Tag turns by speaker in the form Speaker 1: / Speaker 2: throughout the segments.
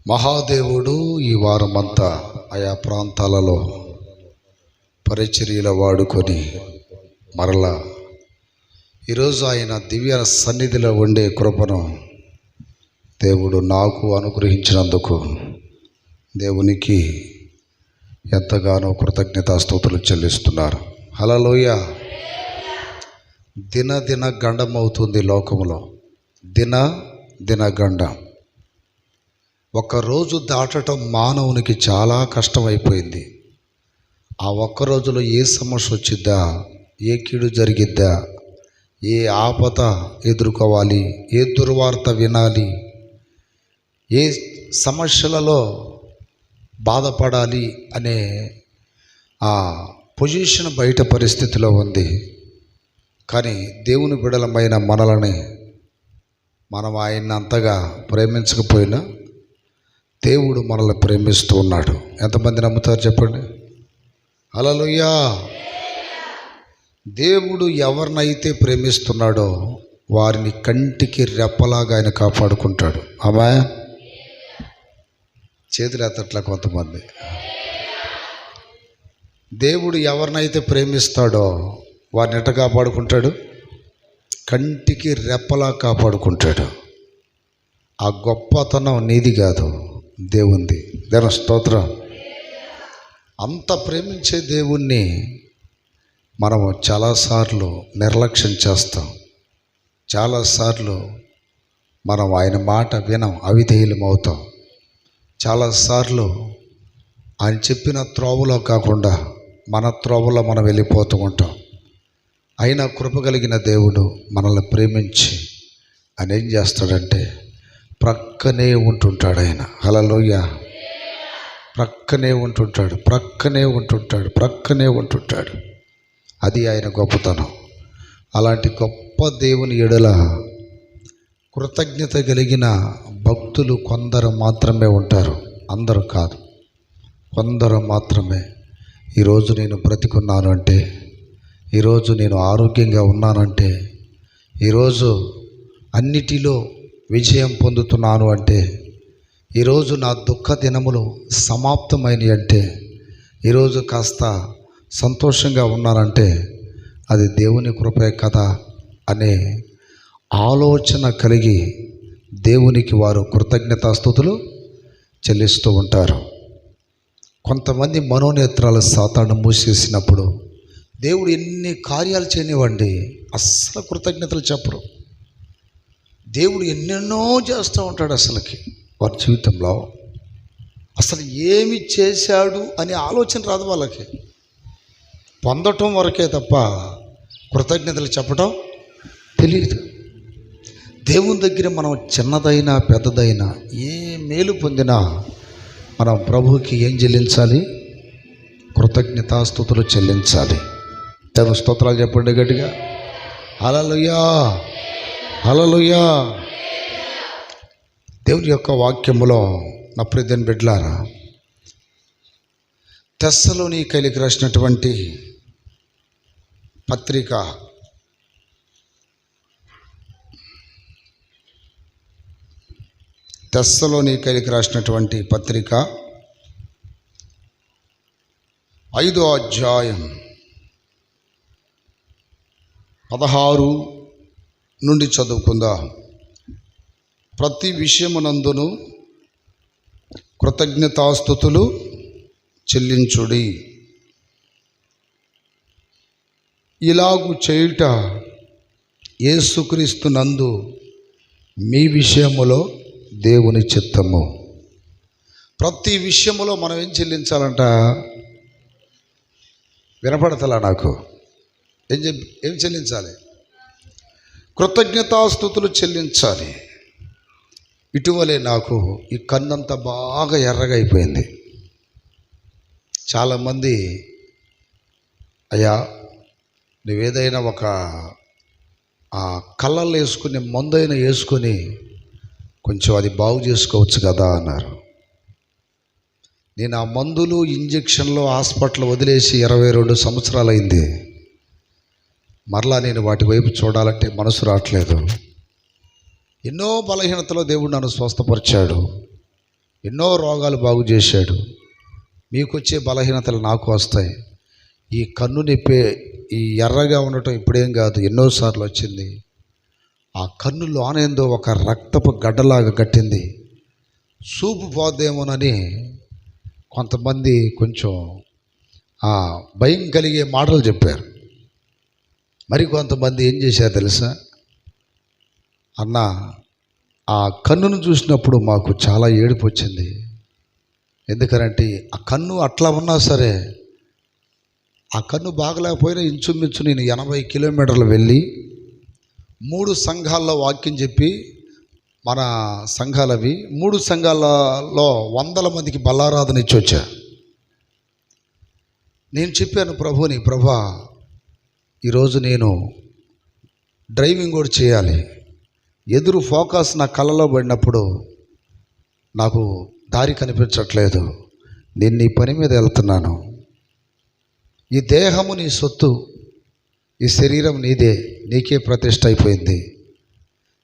Speaker 1: మహాదేవుడు ఈ వారమంతా ఆయా ప్రాంతాలలో పరిచర్యలు వాడుకొని మరలా ఈరోజు ఆయన దివ్య సన్నిధిలో ఉండే కృపను దేవుడు నాకు అనుగ్రహించినందుకు దేవునికి ఎంతగానో కృతజ్ఞతాస్తుతులు చెల్లిస్తున్నారు. హల్లెలూయా. దిన గండమవుతుంది లోకములో, దిన గండం. ఒక్కరోజు దాటడం మానవునికి చాలా కష్టమైపోయింది. ఆ ఒక్క రోజులో ఏ సమస్య వచ్చిద్దా, ఏ కీడు జరిగిద్దా, ఏ ఆపద ఎదుర్కోవాలి, ఏ దుర్వార్త వినాలి, ఏ సమస్యలలో బాధపడాలి అనే ఆ పొజిషన్ బయట పరిస్థితిలో ఉంది. కానీ దేవుని బిడలమైన మనల్ని మనం ఆయన్ని అంతగా ప్రేమించకపోయినా దేవుడు మనల్ని ప్రేమిస్తూ ఉన్నాడు. ఎంతమంది నమ్ముతారు చెప్పండి? హల్లెలూయా. దేవుడు ఎవరినైతే ప్రేమిస్తున్నాడో వారిని కంటికి రెప్పలాగా ఆయన కాపాడుకుంటాడు. ఆమేన్. చేతులు ఎత్తట్లా కొంతమంది. దేవుడు ఎవరినైతే ప్రేమిస్తాడో వారిని ఎట్ట కాపాడుకుంటాడు? కంటికి రెప్పలా కాపాడుకుంటాడు. ఆ గొప్పతనం నీది కాదు, దేవుంది. దేవుని స్తోత్రం. అంత ప్రేమించే దేవుణ్ణి మనము చాలాసార్లు నిర్లక్ష్యం చేస్తాం. చాలాసార్లు మనం ఆయన మాట వినం, అవిధేయులం అవుతాం. చాలాసార్లు ఆయన చెప్పిన త్రోవలో కాకుండా మన త్రోవలో మనం వెళ్ళిపోతూ ఉంటాం. అయినా కృప కలిగిన దేవుడు మనల్ని ప్రేమించి ఆయన ఏం చేస్తాడంటే ప్రక్కనే ఉంటుంటాడు. ఆయన హల్లెలూయా. ప్రక్కనే ఉంటుంటాడు. అది ఆయన గొప్పతనం. అలాంటి గొప్ప దేవుని ఎడల కృతజ్ఞత కలిగిన భక్తులు కొందరు మాత్రమే ఉంటారు. అందరూ కాదు, కొందరు మాత్రమే. ఈరోజు నేను బ్రతికున్నాను అంటే, ఈరోజు నేను ఆరోగ్యంగా ఉన్నానంటే, ఈరోజు అన్నిటిలో విజయం పొందుతున్నాను అంటే, ఈరోజు నా దుఃఖ దినములు సమాప్తమైనవి అంటే, ఈరోజు కాస్త సంతోషంగా ఉన్నానంటే అది దేవుని కృపే కదా అనే ఆలోచన కలిగి దేవునికి వారు కృతజ్ఞతాస్తుతులు చెల్లిస్తూ ఉంటారు. కొంతమంది మనోనేత్రాల సాతాను మూసేసినప్పుడు దేవుడు ఎన్ని కార్యాలు చేయనివ్వండి, అస్సలు కృతజ్ఞతలు చెప్పరు. దేవుడు ఎన్నెన్నో చేస్తూ ఉంటాడు. అసలుకి వారి జీవితంలో అసలు ఏమి చేశాడు అనే ఆలోచన రాదు వాళ్ళకి. పొందటం వరకే తప్ప కృతజ్ఞతలు చెప్పడం తెలియదు. దేవుని దగ్గర మనం చిన్నదైనా పెద్దదైనా ఏ మేలు పొందినా మనం ప్రభువుకి ఏం చెల్లించాలి? కృతజ్ఞతాస్తుతులు చెల్లించాలి. దేవుని స్తోత్రాలు చెప్పండి గట్టిగా. హల్లెలూయా, హల్లెలూయా. దేవుని యొక్క వాక్యములో నా ప్రియమైన బిడ్డలారా, తెస్సలోనికైలకు రాసినటువంటి పత్రిక తెస్సలోనికైలకు రాసినటువంటి పత్రిక 5వ అధ్యాయం 16 నుండి చదువుకుందాం. ప్రతి విషయమునందును కృతజ్ఞతాస్తుతులు చెల్లించుడి. ఇలాగు చేయుట యేసుక్రీస్తు నందు మీ విషయములో దేవుని చిత్తము. ప్రతి విషయములో మనం ఏం చెల్లించాలంట? వినపడతలా నాకు? ఏం చెల్లించాలి? కృతజ్ఞతాస్తుతులు చెల్లించాలి. ఇటీవలే నాకు ఈ కన్నంతా బాగా ఎర్రగా అయిపోయింది. చాలామంది, అయ్యా నువ్వేదైనా ఒక కళ్ళల్లో వేసుకుని మందైనా వేసుకొని కొంచెం అది బాగు చేసుకోవచ్చు కదా అన్నారు. నేను ఆ మందులు ఇంజక్షన్లు హాస్పిటల్ వదిలేసి 22 సంవత్సరాలు అయింది. మరలా నేను వాటి వైపు చూడాలంటే మనసు రావట్లేదు. ఎన్నో బలహీనతలో దేవుడు నన్ను స్వస్థపరిచాడు. ఎన్నో రోగాలు బాగు చేశాడు. మీకు వచ్చే బలహీనతలు నాకు వస్తాయి. ఈ కన్ను నొప్పి, ఈ ఎర్రగా ఉండటం ఇప్పుడేం కాదు, ఎన్నోసార్లు వచ్చింది. ఆ కన్ను లోనేందో ఒక రక్తపు గడ్డలాగా కట్టింది. చూపు పోద్దేమోనని కొంతమంది కొంచెం భయం కలిగే మాటలు చెప్పారు. మరి కొంతమంది ఏం చేశారు తెలుసా? అన్న, ఆ కన్నును చూసినప్పుడు మాకు చాలా ఏడుపు వచ్చింది. ఎందుకనంటే ఆ కన్ను అట్లా ఉన్నా సరే, ఆ కన్ను బాగలేకపోయినా ఇంచుమించు నేను 80 కిలోమీటర్లు వెళ్ళి 3 సంఘాల్లో వాక్యం చెప్పి, మన సంఘాలవి 3 సంఘాలలో 100 మందికి బల్లారాధన ఇచ్చి వచ్చా. నేను చెప్పాను ప్రభుని, ప్రభా ఈరోజు నేను డ్రైవింగ్ కూడా చేయాలి. ఎదురు ఫోకస్ నా కళ్ళలో పడినప్పుడు నాకు దారి కనిపించట్లేదు. నేను నీ పని మీద వెళ్తున్నాను. ఈ దేహము నీ సొత్తు, ఈ శరీరం నీదే, నీకే ప్రతిష్ఠ అయిపోయింది.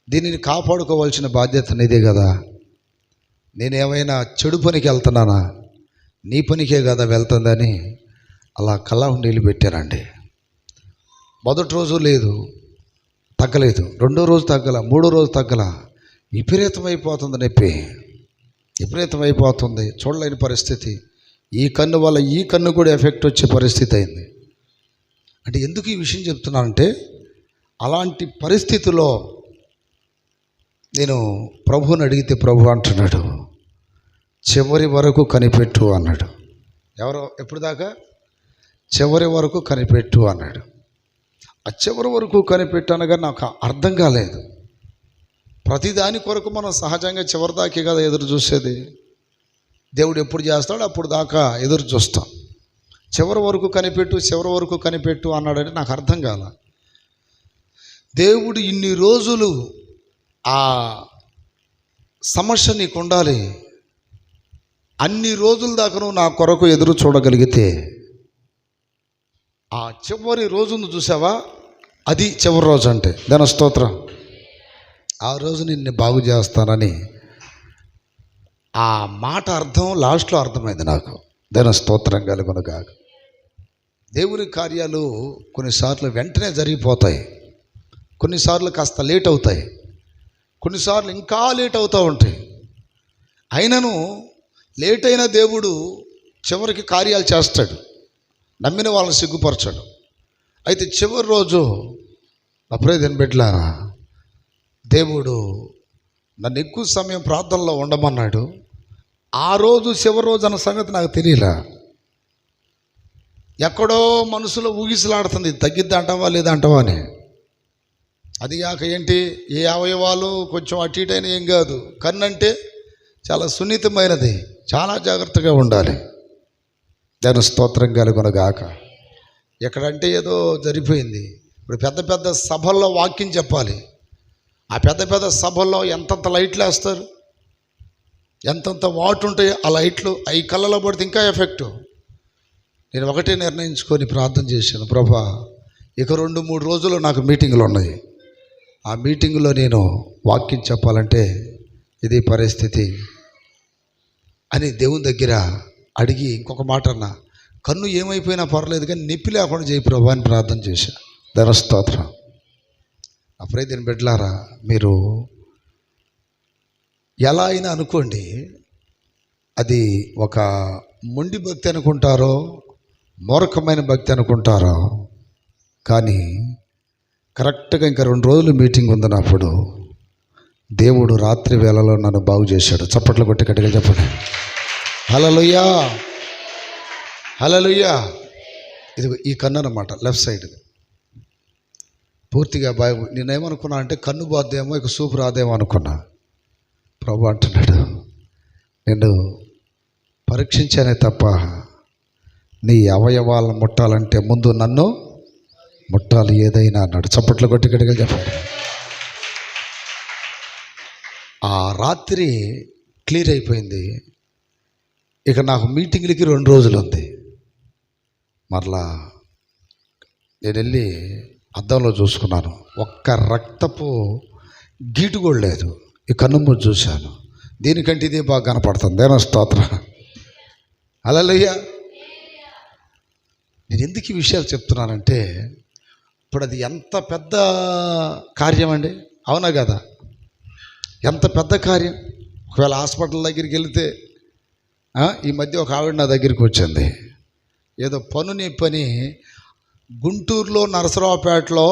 Speaker 1: దీనిని కాపాడుకోవాల్సిన బాధ్యత నీదే కదా. నేనేమైనా చెడు పనికి వెళ్తున్నానా? నీ పనికే కదా వెళ్తుందని అలా కళ్ళ నీళ్ళు పెట్టానండి. మొదటి రోజు లేదు, తగ్గలేదు. 2వ రోజు తగ్గల, 3వ రోజు తగ్గల. విపరీతమైపోతుంది నొప్పి, విపరీతమైపోతుంది. చూడలేని పరిస్థితి. ఈ కన్ను వల్ల ఈ కన్ను కూడా ఎఫెక్ట్ వచ్చే పరిస్థితి అయింది. అంటే ఎందుకు ఈ విషయం చెప్తున్నానంటే, అలాంటి పరిస్థితిలో నేను ప్రభువుని అడిగితే ప్రభు అంటున్నాడు, చివరి వరకు కనిపెట్టు అన్నాడు. ఎవరో ఎప్పుడు దాకా? చివరి వరకు కనిపెట్టు అన్నాడు. ఆ చివరి వరకు కనిపెట్టు అనగా నాకు అర్థం కాలేదు. ప్రతిదాని కొరకు మనం సహజంగా చివరి దాకే కదా ఎదురు చూసేది. దేవుడు ఎప్పుడు చేస్తాడో అప్పుడు దాకా ఎదురు చూస్తాం. చివరి వరకు కనిపెట్టు, చివరి వరకు కనిపెట్టు అన్నాడని నాకు అర్థం కాల. దేవుడు ఇన్ని రోజులు ఆ సమస్య నీకు ఉండాలి, అన్ని రోజుల దాకా నువ్వు నా కొరకు ఎదురు చూడగలిగితే, ఆ చివరి రోజును చూసావా, అది చివరి రోజు అంటే. దాని స్తోత్రం. ఆ రోజు నిన్ను బాగు చేస్తానని ఆ మాట అర్థం లాస్ట్లో అర్థమైంది నాకు. దాని స్తోత్రం కలుగునుగాక. దేవుని కార్యాలు కొన్నిసార్లు వెంటనే జరిగిపోతాయి, కొన్నిసార్లు కాస్త లేట్ అవుతాయి, కొన్నిసార్లు ఇంకా లేట్ అవుతూ ఉంటాయి. అయినను లేట్ అయిన దేవుడు చివరికి కార్యాలు చేస్తాడు, నమ్మిన వాళ్ళని సిగ్గుపరచాడు. అయితే చివరి రోజు అప్పుడేదని బిడ్డలారా, దేవుడు నన్ను ఎక్కువ సమయం ప్రార్థనలో ఉండమన్నాడు. ఆ రోజు చివరి రోజు అన్న సంగతి నాకు తెలియలా. ఎక్కడో మనసులో ఊగిసలాడుతుంది, తగ్గిద్ది అంటావా లేదా అంటావా అని. అది కాక ఏంటి, ఏ అవయవాలు కొంచెం అటు ఇటు అయినా ఏం కాదు. కన్ను అంటే చాలా సున్నితమైనది, చాలా జాగ్రత్తగా ఉండాలి. దాని స్తోత్రం కలుగునుగాక. ఎక్కడంటే ఏదో జరిగిపోయింది. ఇప్పుడు పెద్ద పెద్ద సభల్లో వాక్యం చెప్పాలి. ఆ పెద్ద పెద్ద సభల్లో ఎంతంత లైట్లు వేస్తారు, ఎంతంత వాట్ ఉంటాయి ఆ లైట్లు. అవి కళ్ళలో పడితే ఇంకా ఎఫెక్టు. నేను ఒకటే నిర్ణయించుకొని ప్రార్థన చేశాను, ప్రభా ఇక 2-3 రోజులు నాకు మీటింగులు ఉన్నాయి. ఆ మీటింగులో నేను వాక్యం చెప్పాలంటే ఇది పరిస్థితి అని దేవుని దగ్గర అడిగి ఇంకొక మాట అన్నా, కన్ను ఏమైపోయినా పర్లేదు కానీ నొప్పి లేకుండా చేయి ప్రభా అని ప్రార్థన చేశా. దాని స్తోత్రం. అప్పుడే దీని బిడ్డలారా, మీరు ఎలా అయినా అనుకోండి, అది ఒక మొండి భక్తి అనుకుంటారో మూర్ఖమైన భక్తి అనుకుంటారో, కానీ కరెక్ట్గా ఇంకా 2 రోజులు మీటింగ్ ఉందన్నప్పుడు దేవుడు రాత్రి వేళలో నన్ను బాగు చేశాడు. చప్పట్లు కొట్టి గట్టిగా చెప్పండి. హల్లెలూయా, హల్లెలూయా. ఇది ఈ కన్ను అన్నమాట, లెఫ్ట్ సైడ్. పూర్తిగా బాగు. నేనేమనుకున్నా అంటే కన్ను పోద్దేమో, ఇక చూపు రాదేమో అనుకున్నా. ప్రభు అంటున్నాడు, నేను పరీక్షించానే తప్ప నీ అవయవాలను ముట్టాలంటే ముందు నన్ను ముట్టాలి ఏదైనా అన్నాడు. చప్పట్లు కొట్టి గట్టిగా చెప్పండి. ఆ రాత్రి క్లియర్ అయిపోయింది. ఇక నాకు మీటింగ్లకి 2 రోజులు ఉంది. మరలా నేను వెళ్ళి అద్దంలో చూసుకున్నాను, ఒక్క రక్తపు గీటు కూడా లేదు. ఈ కన్ను మూసి చూశాను, దీనికంటే ఇదే బాగా కనపడుతుంది. దేవుని స్తోత్రం. హల్లెలూయా. నేను ఎందుకు ఈ విషయాలు చెప్తున్నానంటే, ఇప్పుడు అది ఎంత పెద్ద కార్యం అండి, అవునా కదా? ఎంత పెద్ద కార్యం. ఒకవేళ హాస్పిటల్ దగ్గరికి వెళితే, ఈ మధ్య ఒక ఆవిడ నా దగ్గరికి వచ్చింది. ఏదో పని గుంటూరులో నరసరావుపేటలో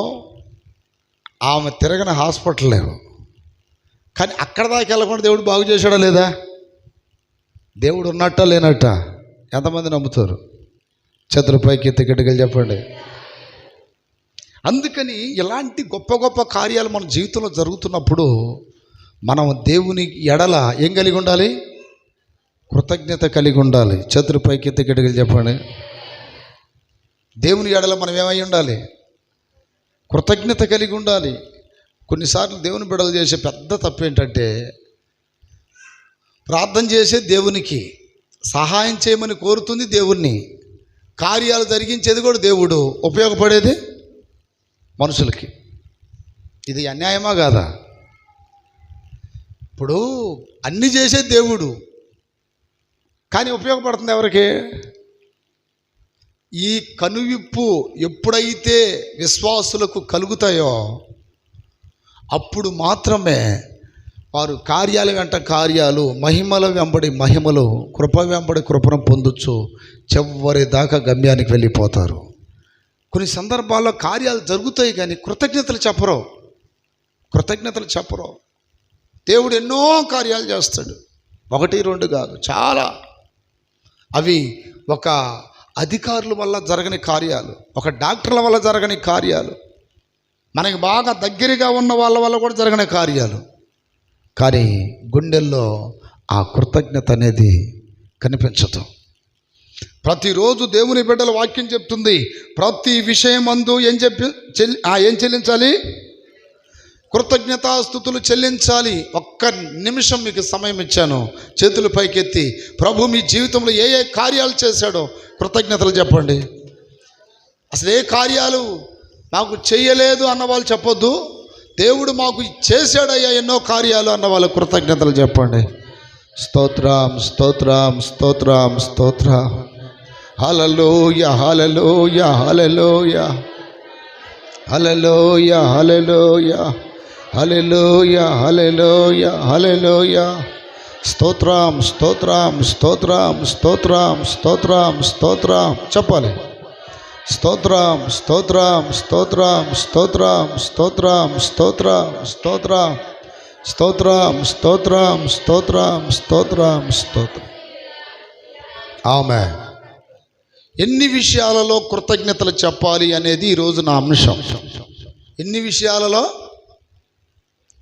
Speaker 1: ఆమె తిరగని హాస్పిటల్ లేవు. కానీ అక్కడ దాకా వెళ్ళకుండా దేవుడు బాగు చేశాడా లేదా? దేవుడు ఉన్నట్ట లేనట్ట ఎంతమంది నమ్ముతారు? చేతుల పైకి ఎత్తి గట్టిగా చెప్పండి. అందుకని ఇలాంటి గొప్ప గొప్ప కార్యాలు మన జీవితంలో జరుగుతున్నప్పుడు మనం దేవుని ఎడల ఏం కలిగి ఉండాలి? కృతజ్ఞత కలిగి ఉండాలి. చేతుల పైకి ఎత్తి గట్టిగా చెప్పండి. దేవుని ఎడల మనం ఏమై ఉండాలి? కృతజ్ఞత కలిగి ఉండాలి. కొన్నిసార్లు దేవుని బిడ్డలు చేసే పెద్ద తప్పు ఏంటంటే, ప్రార్థన చేసే దేవునికి, సహాయం చేయమని కోరుతుంది దేవుణ్ణి, కార్యాలు జరిగించేది కూడా దేవుడు, ఉపయోగపడేది మనుషులకి. ఇది అన్యాయమా కాదా? ఇప్పుడు అన్నీ చేసే దేవుడు, కానీ ఉపయోగపడుతుంది ఎవరికి? ఈ కనువిప్పు ఎప్పుడైతే విశ్వాసులకు కలుగుతాయో అప్పుడు మాత్రమే వారు కార్యాల వెంట కార్యాలు, మహిమల వెంబడి మహిమలు, కృప వెంబడి కృపను పొందొచ్చు, చివరి దాకా గమ్యానికి వెళ్ళిపోతారు. కొన్ని సందర్భాల్లో కార్యాలు జరుగుతాయి కానీ కృతజ్ఞతలు చెప్పరు. దేవుడు ఎన్నో కార్యాలు చేస్తాడు, 1, 2 కాదు, చాలా. అవి ఒక అధికారుల వల్ల జరగని కార్యాలు, ఒక డాక్టర్ల వల్ల జరగని కార్యాలు, మనకి బాగా దగ్గరగా ఉన్న వాళ్ళ వల్ల కూడా జరగని కార్యాలు. కానీ గుండెల్లో ఆ కృతజ్ఞత అనేది కనిపించదు. ప్రతిరోజు దేవుని బిడ్డల వాక్యం చెప్తుంది, ప్రతి విషయమందు ఏం చెల్లించాలి? కృతజ్ఞతాస్తుతులు చెల్లించాలి. ఒక్క నిమిషం మీకు సమయం ఇచ్చాను, చేతులు పైకెత్తి ప్రభు మీ జీవితంలో ఏ ఏ కార్యాలు చేశాడో కృతజ్ఞతలు చెప్పండి. అసలు ఏ కార్యాలు మాకు చేయలేదు అన్న వాళ్ళు చెప్పొద్దు, దేవుడు మాకు చేశాడయ్యా ఎన్నో కార్యాలు అన్న వాళ్ళు కృతజ్ఞతలు చెప్పండి. స్తోత్రం, స్తోత్రం, స్తోత్రం, స్తోత్రం. హల్లెలూయా, హల్లెలూయా, హల్లెలూయా, హల్లెలూయా, హల్లెలూయా, హల్లెలూయా, హల్లెలూయా, హల్లెలూయా. స్తోత్రం, స్తోత్రం, స్తోత్రం, స్తోత్రం, స్తోత్రం, స్తోత్రం చెప్పాలి. స్తోత్రం, స్తోత్రం, స్తోత్రం, స్తోత్రం, స్తోత్రం, స్తోత్రం, స్తోత్రం, స్తోత్రం, స్తోత్రం, స్తోత్రం, స్తోత్రం, స్తోత్రం. ఆమేన్. ఎన్ని విషయాలలో కృతజ్ఞతలు చెప్పాలి అనేది ఈరోజు నా అంశం. ఎన్ని విషయాలలో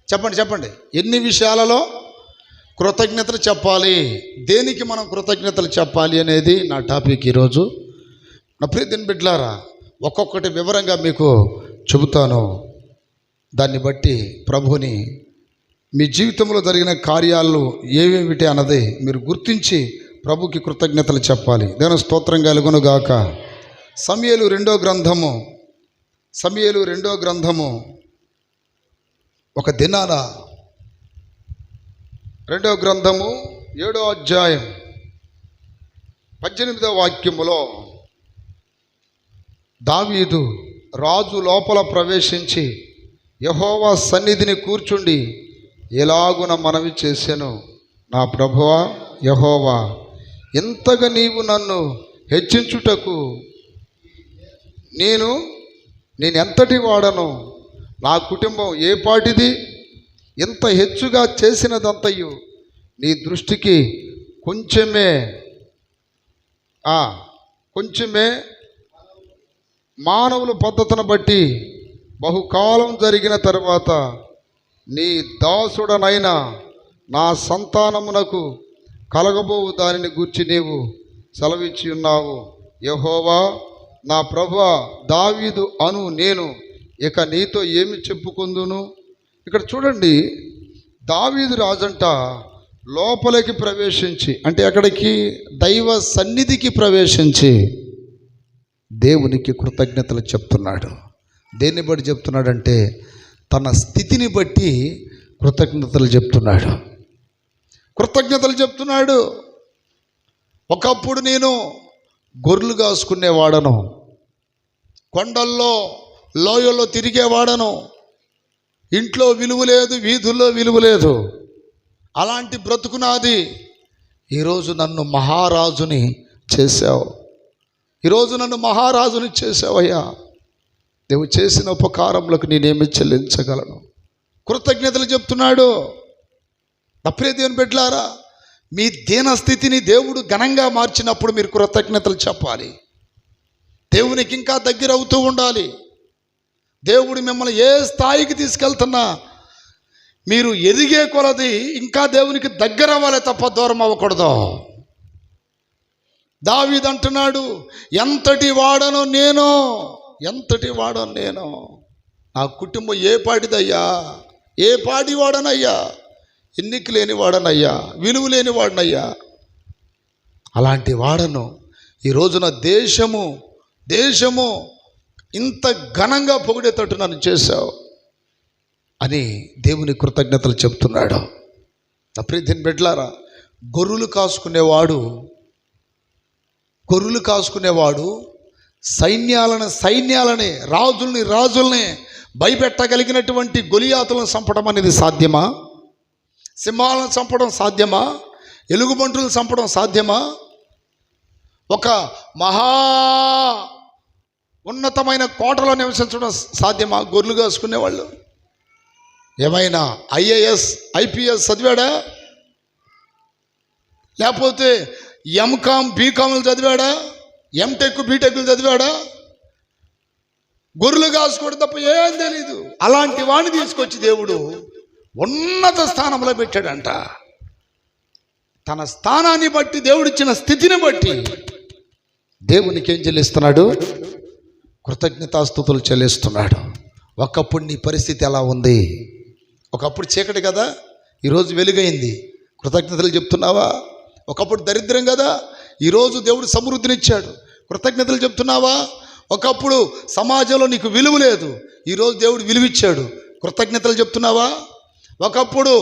Speaker 1: చెప్పండి. ఎన్ని విషయాలలో కృతజ్ఞతలు చెప్పాలి, దేనికి మనం కృతజ్ఞతలు చెప్పాలి అనేది నా టాపిక్ ఈరోజు. నా ప్రియమైన బిడ్డలారా, ఒక్కొక్కటి వివరంగా మీకు చెబుతాను. దాన్ని బట్టి ప్రభుని మీ జీవితంలో జరిగిన కార్యాలు ఏవేమిటి అన్నది మీరు గుర్తించి ప్రభుకి కృతజ్ఞతలు చెప్పాలి. దేవుని స్తోత్రం కలుగును గాక. సమూయేలు 2వ గ్రంథము ఒక దినాన 2వ గ్రంథము 7వ అధ్యాయం 18వ వాక్యములో దావీదు రాజు లోపల ప్రవేశించి యెహోవా సన్నిధిని కూర్చుండి ఎలాగున మనవి చేసెను, నా ప్రభువా యెహోవా, ఇంతగా నీవు నన్ను హెచ్చించుటకు నేనెంతటి వాడను, నా కుటుంబం ఏ పాటిది, ఇంత హెచ్చుగా చేసినదంతయు నీ దృష్టికి కొంచెమే మానవుల పద్ధతిని బట్టి బహుకాలం జరిగిన తర్వాత నీ దాసుడనైన నా సంతానమునకు కలగబోవు దానిని గూర్చి నీవు సెలవిచ్చి ఉన్నావు. యెహోవా నా ప్రభువా, దావీదు అను నేను ఇక నీతో ఏమి చెప్పుకుందును. ఇక్కడ చూడండి, దావీదు రాజంట లోపలికి ప్రవేశించి, అంటే అక్కడికి దైవ సన్నిధికి ప్రవేశించి దేవునికి కృతజ్ఞతలు చెప్తున్నాడు. దేన్ని బట్టి చెప్తున్నాడంటే తన స్థితిని బట్టి కృతజ్ఞతలు చెప్తున్నాడు. కృతజ్ఞతలు చెప్తున్నాడు. ఒకప్పుడు నేను గొర్రెలు కాసుకునేవాడను, కొండల్లో లోయల్లో తిరిగేవాడను, ఇంట్లో విలువ లేదు, వీధుల్లో విలువ లేదు, అలాంటి బ్రతుకు నాది. ఈరోజు నన్ను మహారాజుని చేశావు, ఈరోజు నన్ను మహారాజుని చేసావయ్యా. నువ్వు చేసిన ఉపకారములకు నేనేమి చెల్లించగలను? కృతజ్ఞతలు చెప్తున్నాడు. నా ప్రియ దేవుని బిడ్డలారా, మీ దీనస్థితిని దేవుడు ఘనంగా మార్చినప్పుడు మీరు కృతజ్ఞతలు చెప్పాలి. దేవునికి ఇంకా దగ్గర అవుతూ ఉండాలి. దేవుడు మిమ్మల్ని ఏ స్థాయికి తీసుకెళ్తున్నా మీరు ఎదిగే కొలది ఇంకా దేవునికి దగ్గర అవ్వాలి తప్ప దూరం అవ్వకూడదు. దావీదు అంటున్నాడు, ఎంతటి వాడను నేను, ఎంతటి వాడను నేను, నా కుటుంబం ఏ పాటిదయ్యా, ఏ పాటి వాడనయ్యా, ఎన్నిక లేని వాడనయ్యా, విలువ లేని వాడనయ్యా, అలాంటి వాడను. ఈ రోజున దేశము ఇంత ఘనంగా పొగిడేటట్టు నన్ను చేశావు అని దేవుని కృతజ్ఞతలు చెప్తున్నాడు. నా ప్రియమైన బిడ్డలారా, గొర్రెలు కాసుకునేవాడు సైన్యాలని రాజుల్ని భయపెట్టగలిగినటువంటి గొలియాతులను చంపడం అనేది సాధ్యమా? సింహాలను చంపడం సాధ్యమా? ఎలుగుబంటులను చంపడం సాధ్యమా? ఒక మహా ఉన్నతమైన కోటలో నివసించడం సాధ్యమా? గొర్రెలు కాసుకునేవాళ్ళు ఏమైనా IAS IPS చదివాడా? లేకపోతే MCOM BCOMలు చదివాడా? MTech BTechలు చదివాడా? గొర్రెలు కాసుకోవడం తప్ప ఏం తెలీదు. అలాంటి వాడిని తీసుకొచ్చి దేవుడు ఉన్నత స్థానంలో పెట్టాడంట. తన స్థానాన్ని బట్టి, దేవుడిచ్చిన స్థితిని బట్టి దేవునికి ఏం చెల్లిస్తున్నాడు? కృతజ్ఞతాస్తుతులు చెల్లిస్తున్నాడు. ఒకప్పుడు నీ పరిస్థితి ఎలా ఉంది? ఒకప్పుడు చీకటి కదా, ఈరోజు వెలుగైంది. కృతజ్ఞతలు చెప్తున్నావా? ఒకప్పుడు దరిద్రం కదా, ఈరోజు దేవుడు సమృద్ధినిచ్చాడు. కృతజ్ఞతలు చెప్తున్నావా? ఒకప్పుడు సమాజంలో నీకు విలువ లేదు, ఈరోజు దేవుడు విలువిచ్చాడు. కృతజ్ఞతలు చెప్తున్నావా? ఒకప్పుడు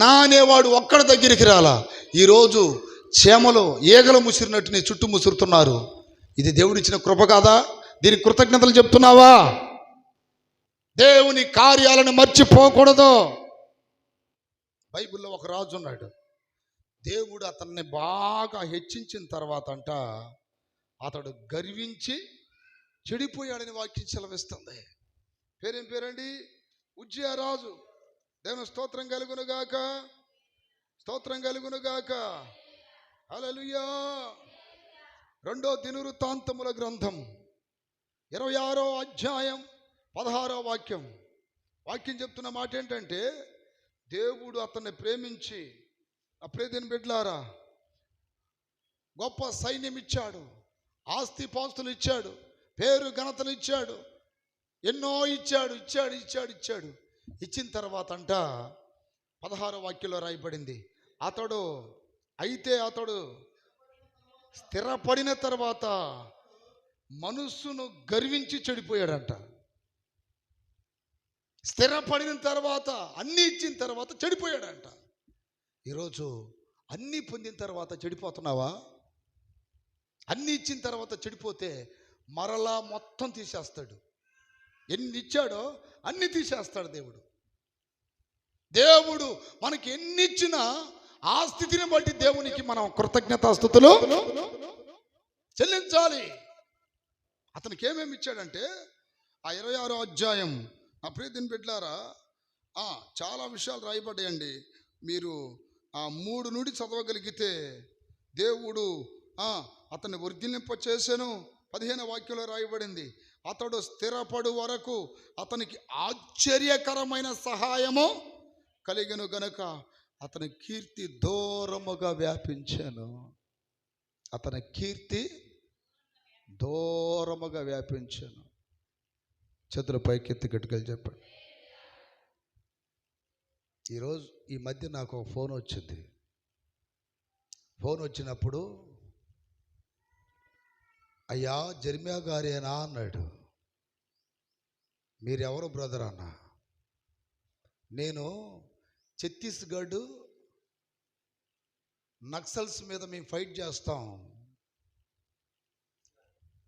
Speaker 1: నా అనేవాడు ఒక్కడి దగ్గరికి రాలా, ఈరోజు చేమలు ఈగలు ముసిరినట్టు నీ చుట్టూ ముసురుతున్నారు. ఇది దేవుడిచ్చిన కృప కాదా? దీనికి కృతజ్ఞతలు చెప్తున్నావా? దేవుని కార్యాలను మర్చిపోకూడదు. బైబిల్లో ఒక రాజు ఉన్నాడు. దేవుడు అతన్ని బాగా హెచ్చించిన తర్వాత అతడు గర్వించి చెడిపోయాడని వాక్యం సెలవిస్తుంది. పేరేం పేరండి? ఉజ్జియా రాజు. దేవుని స్తోత్రం కలుగునుగాక, స్తోత్రం కలుగునుగాక. హల్లెలూయా. 2వ దినవృత్తాంతముల గ్రంథం 26వ అధ్యాయం 16వ వాక్యం చెప్తున్న మాట ఏంటంటే, దేవుడు అతన్ని ప్రేమించి, అప్రియదేని బిడ్డలారా, గొప్ప సైన్యం ఇచ్చాడు, ఆస్తిపాస్తులు ఇచ్చాడు, పేరు ఘనతలు ఇచ్చాడు, ఎన్నో ఇచ్చాడు. ఇచ్చిన తర్వాత 16వ వాక్యంలో రాయబడింది, అతడు స్థిరపడిన తర్వాత మనస్సును గర్వించి చెడిపోయాడంట. స్థిరపడిన తర్వాత, అన్నీ ఇచ్చిన తర్వాత చెడిపోయాడంట. ఈరోజు అన్నీ పొందిన తర్వాత చెడిపోతున్నావా? అన్నీ ఇచ్చిన తర్వాత చెడిపోతే మరలా మొత్తం తీసేస్తాడు. ఎన్ని ఇచ్చాడో అన్నీ తీసేస్తాడు దేవుడు. దేవుడు మనకి ఎన్ని ఇచ్చినా ఆ స్థితిని బట్టి దేవునికి మనం కృతజ్ఞతాస్తుతులు చెల్లించాలి. అతనికి ఏమేమి ఇచ్చాడంటే, ఆ 26వ అధ్యాయం, నా ప్రియదిన బిడ్డలారా, చాలా విషయాలు రాయబడ్డాయండి. మీరు 3 నుండి చదవగలిగితే, దేవుడు అతన్ని వర్ధిల్లింప చేసెను. 15వ వాక్యంలో రాయబడింది, అతడు స్థిరపడు వరకు అతనికి ఆశ్చర్యకరమైన సహాయము కలిగెను గనుక అతని కీర్తి దూరముగా వ్యాపించాను. అతని కీర్తి దూరముగా వ్యాపించాను. చేతుల పైకెత్తి గట్టిగా చెప్పండి. ఈరోజు ఈ మధ్య నాకు ఫోన్ వచ్చింది. ఫోన్ వచ్చినప్పుడు, అయ్యా జెర్మియా గారేనా అన్నాడు. మీరెవరు బ్రదర్ అన్న? నేను ఛత్తీస్గఢ్ నక్సల్స్ మీద మేము ఫైట్ చేస్తాం.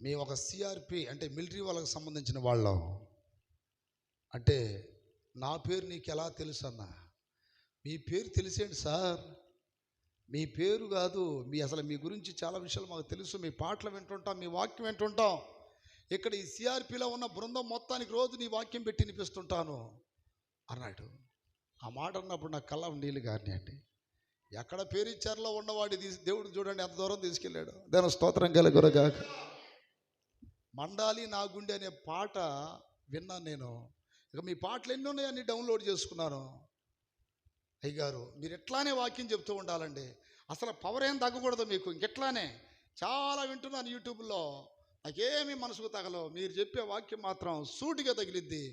Speaker 1: మేము ఒక సిఆర్పి అంటే మిలిటరీ వాళ్ళకి సంబంధించిన వాళ్ళం. అంటే నా పేరు నీకు ఎలా తెలుసు అన్న? మీ పేరు తెలిసేంటి సార్, మీ పేరు కాదు, అసలు మీ గురించి చాలా విషయాలు మాకు తెలుసు. మీ పాటలు వింటుంటాం, మీ వాక్యం వింటుంటాం. ఇక్కడ ఈ సిఆర్పిలో ఉన్న బృందం మొత్తానికి రోజు నీ వాక్యం పెట్టి వినిపిస్తుంటాను అన్నాడు. ఆ మాట అన్నప్పుడు నాకు కళ్ళ నీళ్ళు గారినాయండి. ఎక్కడ పేరు ఇచ్చారులో ఉన్నవాడి దేవుడు చూడండి ఎంత దూరం తీసుకెళ్ళాడు. దాని స్తోత్రం కలుగునుగాక. మండాలి నా గుండె అనే పాట విన్నాను నేను. ఇక మీ పాటలు ఎన్ని ఉన్నాయో అన్ని డౌన్లోడ్ చేసుకున్నాను. అయ్యగారు మీరు ఎట్లానే వాక్యం చెప్తూ ఉండాలండి, అసలు పవర్ ఏం తగ్గకూడదు మీకు. ఇంకెట్లానే చాలా వింటున్నాను యూట్యూబ్లో, నాకేమీ మనసుకు తగలవు. మీరు చెప్పే వాక్యం మాత్రం సూటిగా తగిలిద్ది.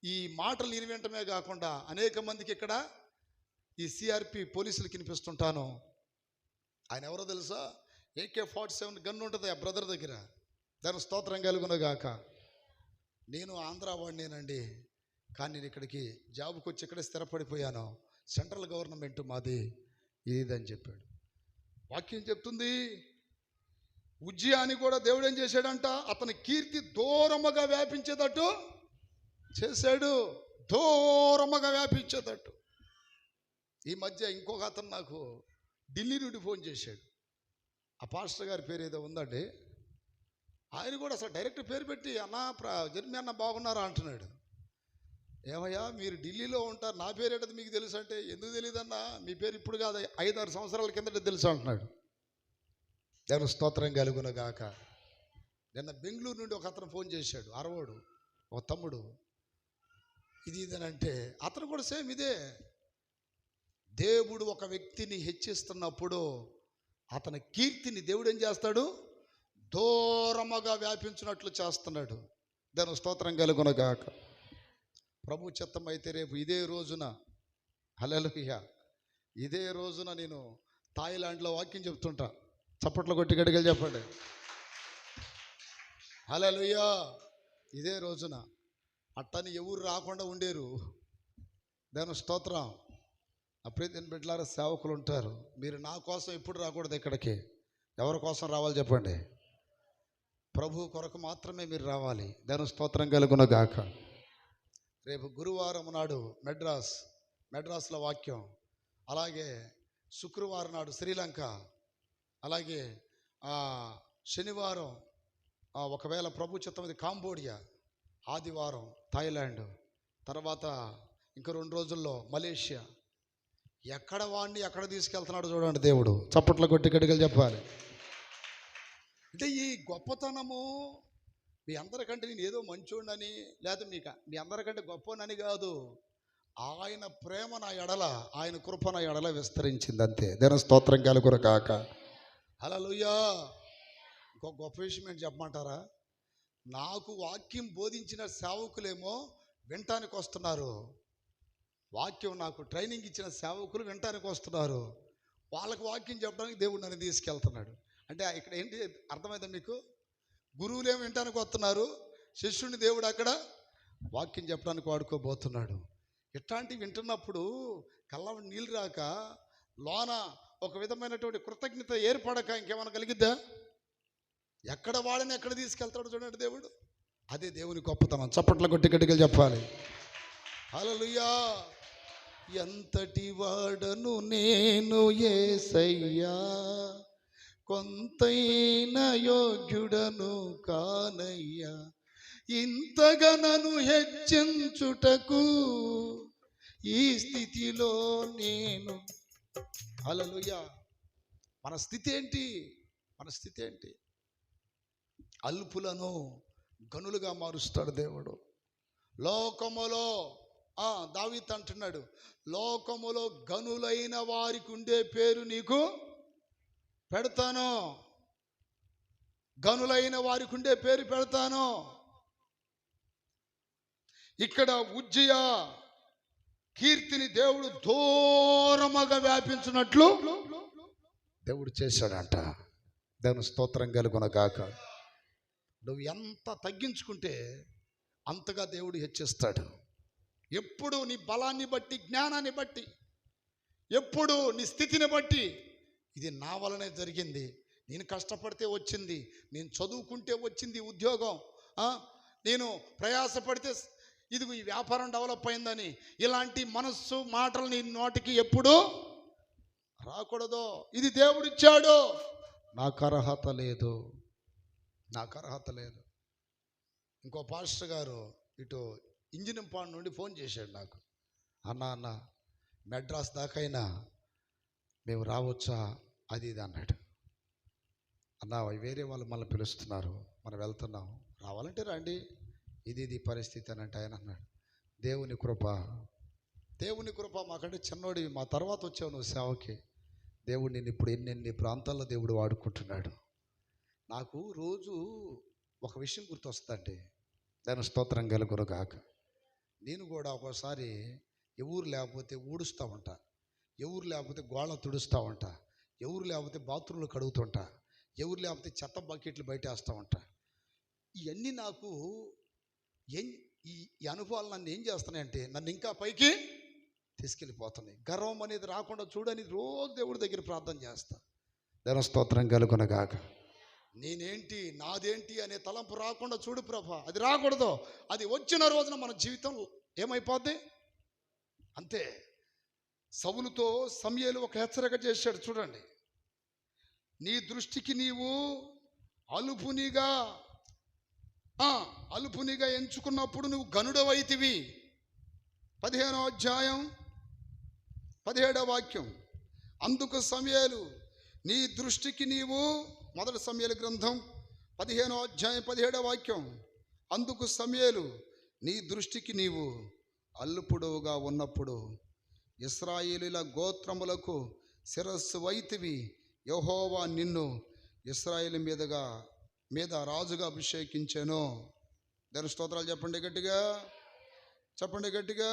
Speaker 1: ఈ మాటలు నేను వినటమే కాకుండా అనేక మందికి ఇక్కడ ఈ సిఆర్పి పోలీసులకు వినిపిస్తుంటాను. ఆయన ఎవరో తెలుసా? AK-47 గన్ ఉంటుంది ఆ బ్రదర్ దగ్గర. దాని స్తోత్రం కలుగునుగాక. నేను ఆంధ్రా వాడినేనండి, కానీ నేను ఇక్కడికి జాబుకి వచ్చి ఇక్కడే స్థిరపడిపోయాను. సెంట్రల్ గవర్నమెంట్ మాది ఇదని చెప్పాడు. వాక్యం చెప్తుంది. ఉజ్జియాని కూడా దేవుడు ఏం చేశాడంట? అతని కీర్తి దూరముగా వ్యాపించేటట్టు చేశాడు. దూరముగా వ్యాపించేటట్టు. ఈ మధ్య ఇంకొక అతను నాకు ఢిల్లీ నుండి ఫోన్ చేశాడు. ఆ పాస్టర్ గారి పేరు ఏదో ఉందండి. ఆయన కూడా అసలు డైరెక్ట్ పేరు పెట్టి అన్న జర్మీ అన్న బాగున్నారా అంటున్నాడు. ఏమయ్యా మీరు ఢిల్లీలో ఉంటారు, నా పేరు ఏంటది మీకు తెలుసు అంటే, ఎందుకు తెలియదన్నా, మీ పేరు ఇప్పుడు కాదు 5-6 సంవత్సరాల కిందట తెలుసు అంటున్నాడు. దేవుని స్తోత్రం కలుగునుగాక. నిన్న బెంగళూరు నుండి ఒక అతను ఫోన్ చేశాడు, అరవడు, ఒక తమ్ముడు. ఇదేనంటే అతను కూడా సేమ్ ఇదే. దేవుడు ఒక వ్యక్తిని హెచ్చిస్తున్నప్పుడు అతని కీర్తిని దేవుడు ఏం చేస్తాడు? దూరముగా వ్యాపించినట్లు చేస్తున్నాడు. దేవుని స్తోత్రం కలుగునుగాక. ప్రభు చిత్తం అయితే రేపు ఇదే రోజున, హల్లెలూయా, ఇదే రోజున నేను థాయిలాండ్లో వాక్యం చెప్తుంటా. చప్పట్లు కొట్టి గడిగలు చెప్పండి. హల్లెలూయా. ఇదే రోజున అట్టని ఎవరు రాకుండా ఉండేరు. దేవుని స్తోత్రం. అప్పుడే దీని బిడ్డలారా సేవకులు ఉంటారు. మీరు నా కోసం ఎప్పుడు రాకూడదు ఇక్కడికి. ఎవరి కోసం రావాలి చెప్పండి? ప్రభు కొరకు మాత్రమే మీరు రావాలి. దేవుని స్తోత్రం కలుగునుగాక. రేపు గురువారం నాడు మెడ్రాస్లో వాక్యం, అలాగే శుక్రవారం నాడు శ్రీలంక, అలాగే శనివారం ఒకవేళ ప్రభు చిత్తమైతే కాంబోడియా, ఆదివారం థాయిలాండ్, తర్వాత ఇంకో 2 రోజుల్లో మలేషియా. ఎక్కడ వాడిని ఎక్కడ తీసుకెళ్తున్నాడు చూడండి దేవుడు. చప్పట్లు కొట్టి గడిగలు చెప్పాలి. అంటే ఈ గొప్పతనము మీ అందరికంటే నేను ఏదో మంచోడని, లేదా మీ అందరికంటే గొప్పనని కాదు. ఆయన ప్రేమ నా ఎడల, ఆయన కృప నా ఎడల విస్తరించింది అంతే. దేవుని స్తోత్రం కలుగునుగాక. హల్లెలూయా. ఇంకో గొప్ప విషయం ఏంటి చెప్పమంటారా? నాకు వాక్యం బోధించిన సేవకులేమో వినటానికి వస్తున్నారు. వాక్యం నాకు ట్రైనింగ్ ఇచ్చిన సేవకులు వినటానికి వస్తున్నారు. వాళ్ళకు వాక్యం చెప్పడానికి దేవుడు నన్ను తీసుకెళ్తున్నాడు. అంటే ఇక్కడ ఏంటి అర్థమైందా మీకు? గురువులేమో వినటానికి వస్తున్నారు, శిష్యుని దేవుడు అక్కడ వాక్యం చెప్పడానికి వాడుకోబోతున్నాడు. ఇట్లాంటివి వింటున్నప్పుడు కళ్ళ నీళ్ళు రాక, లోన ఒక విధమైనటువంటి కృతజ్ఞత ఏర్పడక ఇంకేమైనా కలిగిద్దా? ఎక్కడ వాడిని ఎక్కడ తీసుకెళ్తాడు చూడండి దేవుడు. అదే దేవుని గొప్పతనం. చప్పట్ల కొట్టి గట్టిగా చెప్పాలి. హల్లెలూయా. ఎంతటి వాడను నేను యేసయ్యా, కొంతైన యోగ్యుడను కానయ్యా, ఇంతగా నన్ను హెచ్చించుటకు ఈ స్థితిలో నేను. హల్లెలూయా. మన స్థితి ఏంటి? అల్పులను గనులుగా మారుస్తాడు దేవుడు. లోకములో దావీదు అంటున్నాడు, లోకములో గనులైన వారికి ఉండే పేరు నీకు పెడతాను. గనులైన వారికి ఉండే పేరు పెడతాను. ఇక్కడ ఉజ్జియా కీర్తిని దేవుడు దూరముగా వ్యాపించినట్లు దేవుడు చేశాడంట. దేవుని స్తోత్రం కలుగునుగాక. నువ్వు ఎంత తగ్గించుకుంటే అంతగా దేవుడు హెచ్చిస్తాడు. ఎప్పుడు నీ బలాన్ని బట్టి, జ్ఞానాన్ని బట్టి, ఎప్పుడు నీ స్థితిని బట్టి ఇది నా వలనే జరిగింది, నేను కష్టపడితే వచ్చింది, నేను చదువుకుంటే వచ్చింది ఉద్యోగం, నేను ప్రయాసపడితే ఇది ఈ వ్యాపారం డెవలప్ అయిందని ఇలాంటి మనస్సు మాటలు నీ నోటికి ఎప్పుడూ రాకూడదు. ఇది దేవుడిచ్చాడు, నాకు అర్హత లేదు, నాకు అర్హత లేదు. ఇంకో పాస్టర్ గారు ఇటు ఇంజనీంపాడు నుండి ఫోన్ చేశాడు నాకు, అన్న మెడ్రాస్ దాకైనా మేము రావచ్చా అది ఇది అన్నాడు. అన్న వేరే వాళ్ళు మళ్ళీ పిలుస్తున్నారు, మనం వెళ్తున్నాం, రావాలంటే రండి, ఇది పరిస్థితి అని అంటే ఆయన అన్నాడు, దేవుని కృప మాకంటే చిన్నోడి, మా తర్వాత వచ్చావు నువ్వు సేవకి, దేవుడు నేను ఇప్పుడు ఎన్ని ప్రాంతాల్లో దేవుడు వాడుకుంటున్నాడు. నాకు రోజు ఒక విషయం గుర్తొస్తుందండి, దాని స్తోత్రం కలుగును గాక. నేను కూడా ఒక్కోసారి ఎవరు లేకపోతే ఊడుస్తూ ఉంటా, ఎవరు లేకపోతే గోళ్ళ తుడుస్తూ ఉంటా, ఎవరు లేకపోతే బాత్రూంలో కడుగుతుంటా, ఎవరు లేకపోతే చెత్త బకెట్లు బయట వేస్తూ ఉంటా. ఇవన్నీ నాకు ఈ అనుభవాలు నన్ను ఏం చేస్తున్నాయంటే నన్ను ఇంకా పైకి తీసుకెళ్ళిపోతున్నాయి. గర్వం అనేది రాకుండా చూడని రోజు దేవుడి దగ్గర ప్రార్థన చేస్తా. దేవ స్తోత్రం కలుగును గాక. నేనేంటి నాదేంటి అనే తలంపు రాకుండా చూడు ప్రభా, అది రాకూడదు. అది వచ్చిన రోజున మన జీవితం ఏమైపోద్ది అంతే. సౌలుతో సమూయేలు ఒక హెచ్చరిక చేశాడు చూడండి, నీ దృష్టికి నీవు అలుపునిగా ఎంచుకున్నప్పుడు నువ్వు గనుడవైతివి. 15వ అధ్యాయం 17వ వాక్యం. అందుకు సమూయేలు నీ దృష్టికి నీవు, మొదటి సమూయేలు గ్రంథం 15వ అధ్యాయం 17వ వాక్యం. అందుకు సమూయేలు నీ దృష్టికి నీవు అల్పుడుగా ఉన్నప్పుడు ఇశ్రాయేలీల గోత్రములకు శిరస్సు వైతివి, యెహోవా నిన్ను ఇశ్రాయేలు మీద రాజుగా అభిషేకించాను. దాని స్తోత్రాలు చెప్పండి గట్టిగా, చెప్పండి గట్టిగా,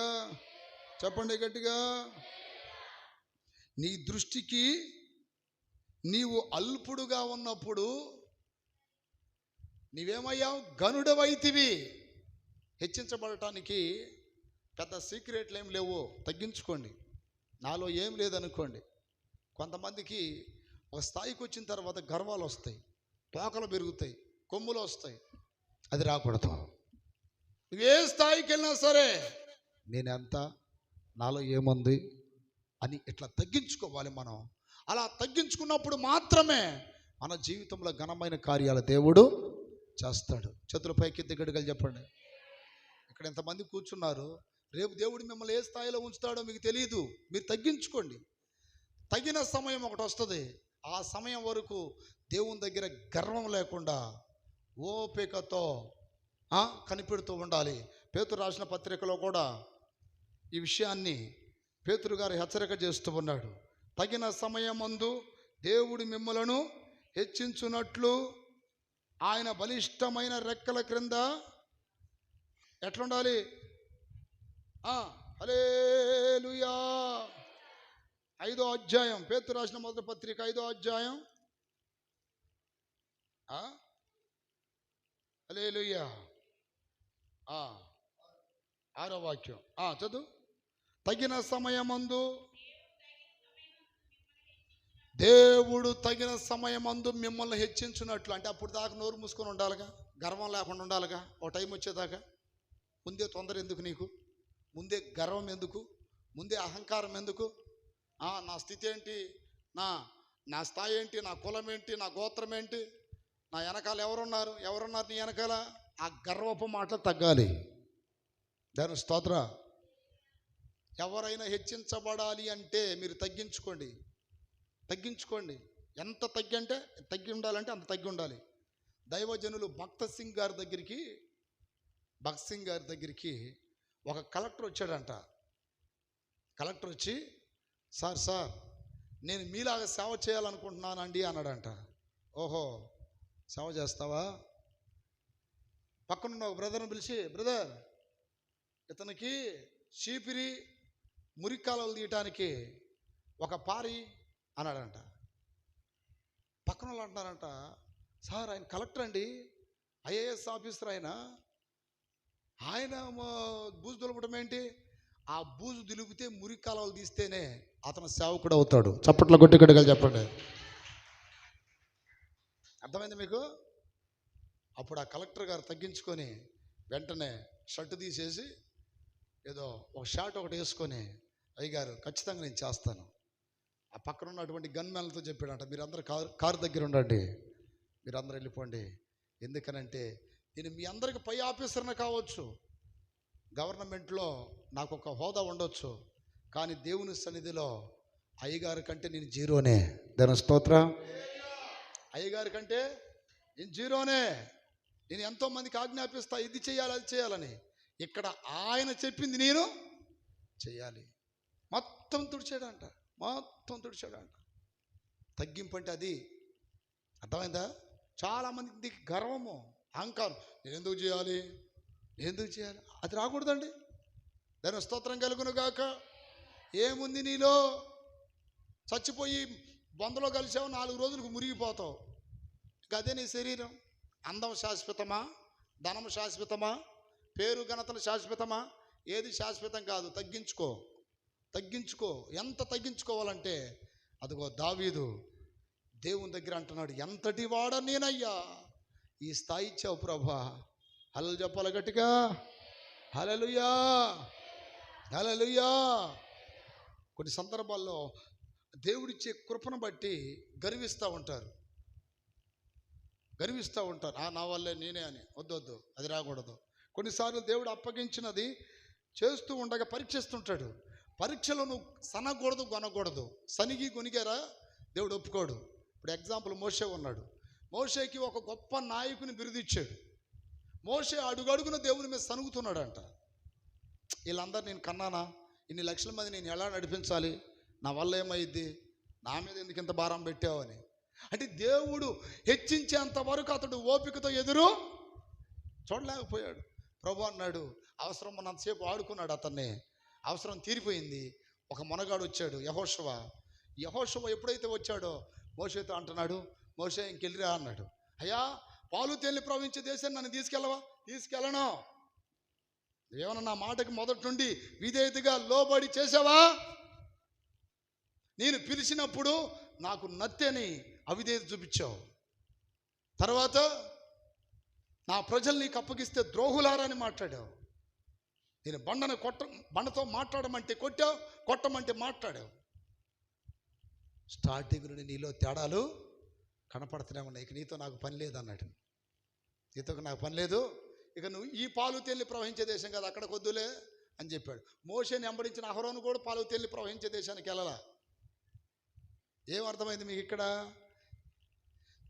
Speaker 1: చెప్పండి గట్టిగా. నీ దృష్టికి నీవు అల్పుడుగా ఉన్నప్పుడు నీవేమయ్యావు? గనుడవైతివి. హెచ్చించబడటానికి పెద్ద సీక్రెట్లు ఏం లేవు, తగ్గించుకోండి. నాలో ఏం లేదనుకోండి. కొంతమందికి ఒక స్థాయికి వచ్చిన తర్వాత గర్వాలు వస్తాయి, తోకలు పెరుగుతాయి, కొమ్ములు వస్తాయి. అది రాకూడదు. నువ్వు ఏ స్థాయికి వెళ్ళినా సరే నేనెంత, నాలో ఏముంది అని ఇట్లా తగ్గించుకోవాలి మనం. అలా తగ్గించుకున్నప్పుడు మాత్రమే మన జీవితంలో ఘనమైన కార్యాలు దేవుడు చేస్తాడు. చేతుల పైకి దిగడుగలు చెప్పండి. ఇక్కడ ఎంతమంది కూర్చున్నారు, రేపు దేవుడు మిమ్మల్ని ఏ స్థాయిలో ఉంచుతాడో మీకు తెలియదు. మీరు తగ్గించుకోండి. తగిన సమయం ఒకటి వస్తుంది, ఆ సమయం వరకు దేవుని దగ్గర గర్వం లేకుండా ఓపికతో కనిపెడుతూ ఉండాలి. పేతురు రాసిన పత్రికలో కూడా ఈ విషయాన్ని పేతురు గారు హెచ్చరిక చేస్తూ ఉన్నాడు. తగిన సమయమందు దేవుడు మిమ్మలను హెచ్చించున్నట్లు ఆయన బలిష్టమైన రెక్కల క్రింద ఎట్లుండాలి? హల్లెలూయా. 5వ అధ్యాయం, పేతురు రాసిన మొదటి పత్రిక 5వ అధ్యాయం, హల్లెలూయా, 6వ వాక్యం చదువు. తగిన సమయమందు దేవుడు తగిన సమయమందు మిమ్మల్ని హెచ్చించున్నట్లు. అంటే అప్పుడు దాకా నోరు మూసుకొని ఉండాలిగా, గర్వం లేకుండా ఉండాలిగా. ఓ టైం వచ్చేదాకా ముందే తొందర ఎందుకు నీకు? ముందే గర్వం ఎందుకు? ముందే అహంకారం ఎందుకు? నా స్థితి ఏంటి, నా స్థాయి ఏంటి, నా కులం ఏంటి, నా గోత్రం ఏంటి, నా వెనకాల ఎవరున్నారు నీ వెనకాల? ఆ గర్వపు మాటలు తగ్గాలి. దాని స్తోత్ర. ఎవరైనా హెచ్చించబడాలి అంటే మీరు తగ్గించుకోండి. ఎంత తగ్గి ఉండాలంటే అంత తగ్గి ఉండాలి. దైవజనులు భక్త్ సింగ్ గారి దగ్గరికి ఒక కలెక్టర్ వచ్చాడంట. కలెక్టర్ వచ్చి, సార్ నేను మీలాగా సేవ చేయాలనుకుంటున్నానండి అన్నాడంట. ఓహో, సేవ చేస్తావా? పక్కనున్న ఒక బ్రదర్ని పిలిచి, బ్రదర్ ఇతనికి చీపిరి మురికాలలు తీయటానికి ఒక పారి అన్నాడంట. పక్కన వాళ్ళు అంటున్నారంట, సార్ ఆయన కలెక్టర్ అండి, ఐఏఎస్ ఆఫీసర్, ఆయన బూజు దులపడం ఏంటి, ఆ బూజు దిలిగితే మురికి కాలువలు తీస్తేనే అతను సేవకుడు అవుతాడు. చప్పట్ల కొట్టుకడగలు చెప్పండి. అర్థమైంది మీకు? అప్పుడు ఆ కలెక్టర్ గారు తగ్గించుకొని వెంటనే షర్టు తీసేసి ఏదో ఒక షార్ట్ ఒకటి వేసుకొని, అయ్యగారు ఖచ్చితంగా నేను చేస్తాను. ఆ పక్కన ఉన్నటువంటి గన్మెన్లతో చెప్పాడంట, మీరందరూ కారు దగ్గర ఉండండి, మీరందరూ వెళ్ళిపోండి. ఎందుకనంటే నేను మీ అందరికి పై ఆఫీసర్ని కావచ్చు, గవర్నమెంట్లో నాకు ఒక హోదా ఉండొచ్చు, కానీ దేవుని సన్నిధిలో అయ్యగారి కంటే నేను జీరోనే. దాని స్తోత్రం. అయ్యగారి కంటే నేను జీరోనే. నేను ఎంతోమందికి ఆజ్ఞాపిస్తా, ఇది చేయాలి అది చేయాలని. ఇక్కడ ఆయన చెప్పింది నేను చేయాలి. మొత్తం తుడిచాడంట, మొత్తం తుడిచాడంట. తగ్గింపు అంటే అది. అర్థమైందా? చాలామందికి గర్వము, అహంకారం. నేను ఎందుకు చేయాలి, ఎందుకు చేయాలి, అది రాకూడదండి. దాని స్తోత్రం కలుగును గాక. ఏముంది నీలో? చచ్చిపోయి బొందలో కలిసావు, 4 రోజులకు మురిగిపోతావు. అదే నీ శరీరం. అందం శాశ్వతమా? ధనం శాశ్వతమా? పేరు ఘనతలు శాశ్వతమా? ఏది శాశ్వతం కాదు. తగ్గించుకో, తగ్గించుకో. ఎంత తగ్గించుకోవాలంటే అదిగో దావీదు దేవుని దగ్గర అంటున్నాడు, ఎంతటి వాడ నేనయ్యా, ఈ స్థాయి ఇచ్చావు ప్రభా. హల్లెలూయా చెప్పాలి గట్టిగా. హల్లెలూయా, హల్లెలూయా. కొన్ని సందర్భాల్లో దేవుడిచ్చే కృపను బట్టి గర్విస్తూ ఉంటారు, నా వల్లే నేనే అని. వద్దొద్దు, అది రాకూడదు. కొన్నిసార్లు దేవుడు అప్పగించినది చేస్తూ ఉండగా పరీక్షిస్తుంటాడు. పరీక్షలో నువ్వు సనకూడదు, కొనకూడదు. సనిగి కొనిగారా దేవుడు ఒప్పుకోడు. ఇప్పుడు ఎగ్జాంపుల్ మోషే ఉన్నాడు. మోషేకి ఒక గొప్ప నాయకుని బిరుదిచ్చాడు. మోషే అడుగడుగున దేవుని మీద సనుగుతున్నాడంట. వీళ్ళందరూ నేను కన్నానా, ఇన్ని లక్షల మంది నేను ఎలా నడిపించాలి, నా వల్ల ఏమైద్ది, నా మీద ఎందుకు ఇంత భారం పెట్టావు అని. అంటే దేవుడు హెచ్చించేంత వరకు అతడు ఓపికతో ఎదురు చూడలేకపోయాడు. ప్రభు అన్నాడు, అవసరం ఉన్నంతసేపు ఆడుకున్నాడు అతన్ని. అవసరం తీరిపోయింది. ఒక మొనగాడు వచ్చాడు, యెహోషువ ఎప్పుడైతే వచ్చాడో మోషేతో అంటున్నాడు, మోషే ఇంకెళ్ళిరా అన్నాడు. అయ్యా, పాలు తేనెలు ప్రవహించే దేశాన్ని నన్ను తీసుకెళ్ళవా? తీసుకెళ్ళను. ఏమన్నా నా మాటకి మొదటి నుండి విధేయతగా లోబడి చేసావా? నేను పిలిచినప్పుడు నాకు నత్తని అవిధేయత చూపించావు. తర్వాత నా ప్రజలు నీకు అప్పగిస్తే ద్రోహులారని మాట్లాడావు. నేను బండతో మాట్లాడమంటే కొట్టావు, కొట్టమంటే మాట్లాడావు. స్టార్టింగ్ నుండి నీలో తేడాలు కనపడుతూనే ఉన్నాయి. ఇక నీతో నాకు పని లేదు అన్నాడు. నీతో నాకు పని లేదు, ఇక నువ్వు ఈ పాలు తేలి ప్రవహించే దేశం కదా, అక్కడికి వద్దులే అని చెప్పాడు. మోషేని వెంబడించిన అహరోను కూడా పాలు తేలి ప్రవహించే దేశానికి వెళ్ళాలా. ఏమర్థమైంది మీకు ఇక్కడ?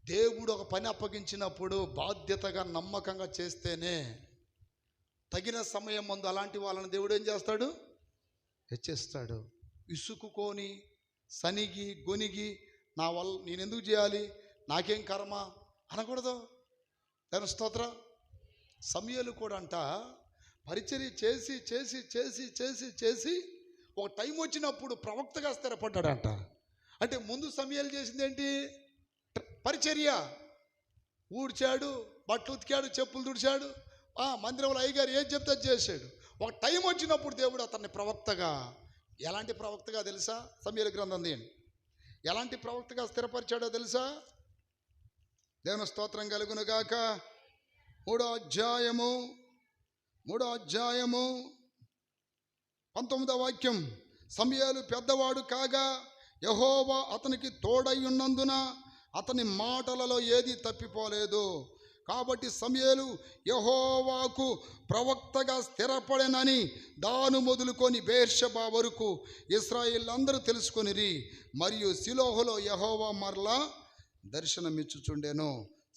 Speaker 1: దేవుడు ఒక పని అప్పగించినప్పుడు బాధ్యతగా నమ్మకంగా చేస్తేనే తగిన సమయం ముందు అలాంటి వాళ్ళని దేవుడు ఏం చేస్తాడు? హెచ్చిస్తాడు. ఇసుకుకొని సనిగి గొనిగి నా వల్ల నేను ఎందుకు చేయాలి, నాకేం కర్మ అనకూడదు. దాని స్తోత్రం. సమూయేలు కూడా అంట పరిచర్య చేసి చేసి చేసి చేసి చేసి ఒక టైం వచ్చినప్పుడు ప్రవక్తగా స్థిరపడ్డాడంట. అంటే ముందు సమూయేలు చేసింది ఏంటి? పరిచర్య. ఊడ్చాడు, బట్టలు ఉతికాడు, చెప్పులు తుడిచాడు, మందిరంలో అయ్యగారు ఏం చెప్తే చేశాడు. ఒక టైం వచ్చినప్పుడు దేవుడు అతన్ని ప్రవక్తగా, ఎలాంటి ప్రవక్తగా తెలుసా? సమూయేలు గ్రంథం దేని ఎలాంటి ప్రవక్తగా స్థిరపరిచాడో తెలుసా? దేవుని స్తోత్రం కలుగును గాక. 3వ అధ్యాయము 19వ వాక్యం. సమూయేలు పెద్దవాడు కాగా యెహోవా అతనికి తోడై ఉన్నందున అతని మాటలలో ఏది తప్పిపోలేదు. కాబట్టి సమూయేలు యెహోవాకు ప్రవక్తగా స్థిరపడెనని దాను మొదలుకొని బెయేర్షెబా వరకు ఇశ్రాయేలందరూ తెలుసుకొనిరి. మరియు షిలోహులో యెహోవా మరలా దర్శనమిచ్చుచుండెను.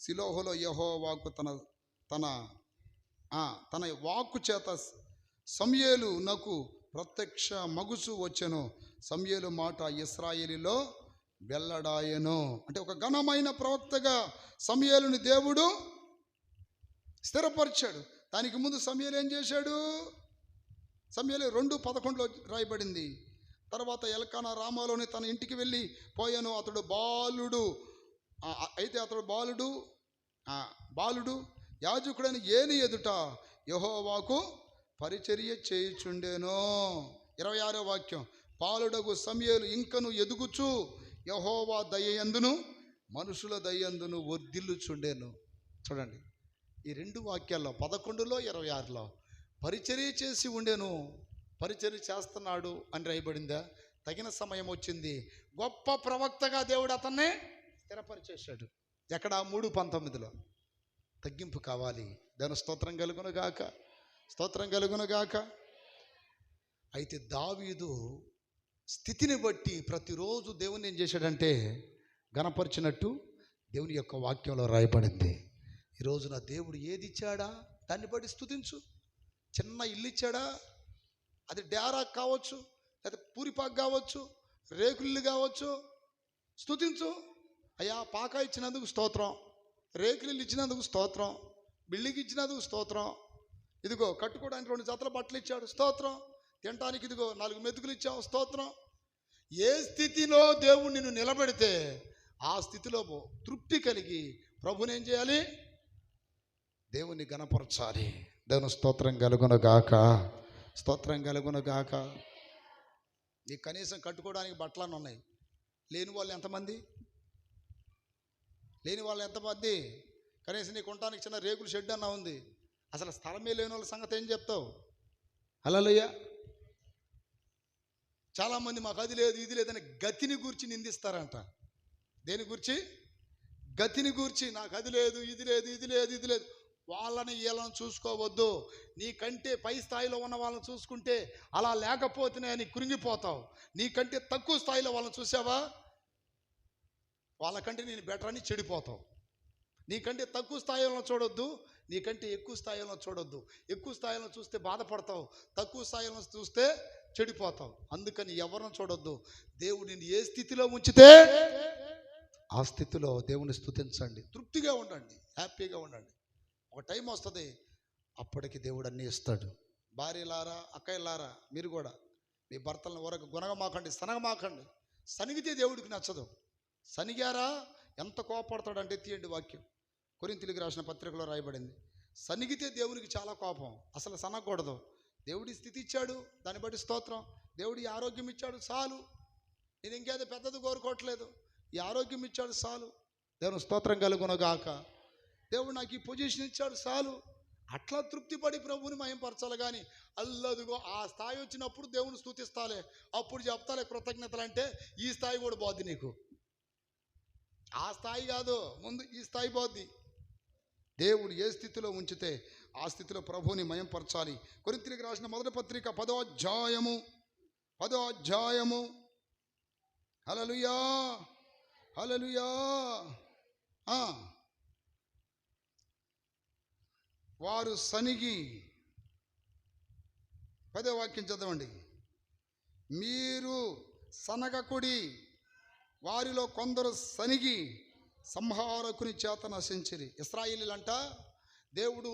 Speaker 1: షిలోహులో యెహోవాకు తన వాక్కు చేత సమూయేలు నాకు ప్రత్యక్ష మగుసు వచ్చెను. సమూయేలు మాట ఇశ్రాయేలులో వెల్లడాయెను. అంటే ఒక ఘనమైన ప్రవక్తగా సమూయేలుని దేవుడు స్థిరపరిచాడు. దానికి ముందు సమూయేలు ఏం చేశాడు? సమూయేలు 2:11 రాయబడింది. తర్వాత ఎల్కానా రామాలోని తన ఇంటికి వెళ్ళి పోయాను. అతడు బాలుడు. అయితే అతడు బాలుడు యాజకుడైన ఏలి ఎదుట యెహోవాకు పరిచర్య చేయుచుండెను. 26వ వాక్యం, పాలుడగు సమూయేలు ఇంకను ఎదుగుచు యెహోవా దయయందును మనుషుల దయయందును వర్ధిల్లుచుండెను. చూడండి, ఈ 2 వాక్యాల్లో 11లో 26లో పరిచర్య చేసి ఉండెను, పరిచర్య చేస్తున్నాడు అని రాయబడిందా? తగిన సమయం వచ్చింది, గొప్ప ప్రవక్తగా దేవుడు అతన్ని స్థిరపరిచేశాడు. ఎక్కడ? 3:19లో. తగ్గింపు కావాలి. దాని స్తోత్రం కలుగును గాక, స్తోత్రం కలుగును గాక. అయితే దావీదు స్థితిని బట్టి ప్రతిరోజు దేవుని ఏం చేశాడంటే గణపరిచినట్టు దేవుని యొక్క వాక్యంలో రాయబడింది. ఈరోజు నా దేవుడు ఏది ఇచ్చాడా దాన్ని బట్టి స్తుతించు. చిన్న ఇల్లు ఇచ్చాడా, అది డేరా కావచ్చు, లేదా పూరిపాకు కావచ్చు, రేకులు కావచ్చు, స్తుతించు. అయ్యా పాక ఇచ్చినందుకు స్తోత్రం, రేకులు ఇచ్చినందుకు స్తోత్రం, బిల్డింగ్ ఇచ్చినందుకు స్తోత్రం, ఇదిగో కట్టుకోవడానికి 2 జతల బట్టలు ఇచ్చాడు స్తోత్రం, తినడానికి ఇదిగో 4 మెతుకులు ఇచ్చావు స్తోత్రం. ఏ స్థితిలో దేవుడు నిన్ను నిలబెడితే ఆ స్థితిలో తృప్తి కలిగి ప్రభుని ఏం చేయాలి? దేవుని గణపరచాలి. దేవుని స్తోత్రం కలుగును గాక, స్తోత్రం కలుగును గాక. నీకు కనీసం కట్టుకోవడానికి బట్టలన్నీ ఉన్నాయి. లేని వాళ్ళు ఎంతమంది? లేని వాళ్ళు ఎంతమంది? కనీసం నీకు ఉండటానికి చిన్న రేకుల షెడ్ అన్న ఉంది. అసలు స్థలమే లేని వాళ్ళ సంగతి ఏం చెప్తావు? హల్లెలూయా. చాలామంది మాకు అది లేదు ఇది లేదని గతిని గురించి నిందిస్తారంట. దేని గురించి? గతిని గురించి. నాకు అది లేదు ఇది లేదు ఇది లేదు ఇది లేదు. వాళ్ళని వీళ్ళని చూసుకోవద్దు. నీకంటే పై స్థాయిలో ఉన్న వాళ్ళని చూసుకుంటే అలా లేకపోతేనే అని కృంగిపోతావు. నీకంటే తక్కువ స్థాయిలో వాళ్ళని చూసావా, వాళ్ళకంటే నేను బెటర్ అని చెడిపోతావు. నీకంటే తక్కువ స్థాయిలో చూడొద్దు, నీకంటే ఎక్కువ స్థాయిలో చూడొద్దు. ఎక్కువ స్థాయిలో చూస్తే బాధపడతావు, తక్కువ స్థాయిలో చూస్తే చెడిపోతావు. అందుకని ఎవరిని చూడొద్దు. దేవుడు నిన్ను ఏ స్థితిలో ఉంచితే ఆ స్థితిలో దేవుని స్తుతించండి, తృప్తిగా ఉండండి, హ్యాపీగా ఉండండి. ఒక టైం వస్తుంది, అప్పటికి దేవుడు అన్నీ ఇస్తాడు. భార్యలారా, అక్కయ్యలారా, మీరు కూడా మీ భర్తలను వరకు గుణగమాకండి, సనగమాకండి. సనిగితే దేవుడికి నచ్చదు. సనిగారా ఎంత కోపడతాడంటే తీయండి వాక్యం. కొరింథీయులకు రాసిన పత్రికలో రాయబడింది. సనిగితే దేవునికి చాలా కోపం, అసలు సనగకూడదు. దేవుడి స్థితి ఇచ్చాడు, దాన్ని బట్టి స్తోత్రం. దేవుడి ఆరోగ్యం ఇచ్చాడు చాలు, నేను ఇంకేదో పెద్దది కోరుకోవట్లేదు, ఈ ఆరోగ్యం ఇచ్చాడు చాలు, దేవుని స్తోత్రం కలుగును గాక. దేవుడు నాకు ఈ పొజిషన్ ఇచ్చాడు చాలు. అట్లా తృప్తిపడి ప్రభువుని మహింపరచాలి. కానీ అల్లదుగో ఆ స్థాయి వచ్చినప్పుడు దేవుని స్తుతిస్తాలే, అప్పుడు చెప్తాలే కృతజ్ఞతలు. అంటే ఈ స్థాయి కూడా పోద్ది నీకు. ఆ స్థాయి కాదు, ముందు ఈ స్థాయి పోద్ది. దేవుడు ఏ స్థితిలో ఉంచితే ఆ స్థితిలో ప్రభువుని మయంపరచాలి. కొరింథీయులకు రాసిన మొదటి పత్రిక 10వ అధ్యాయము. హల్లెలూయా, హల్లెలూయా. వారు సనిగి, 10వ వాక్యం చదవండి. మీరు సనగకుడి, వారిలో కొందరు సనిగి సంహారకుని చేత నశించిరి. ఇశ్రాయేలీలంట దేవుడు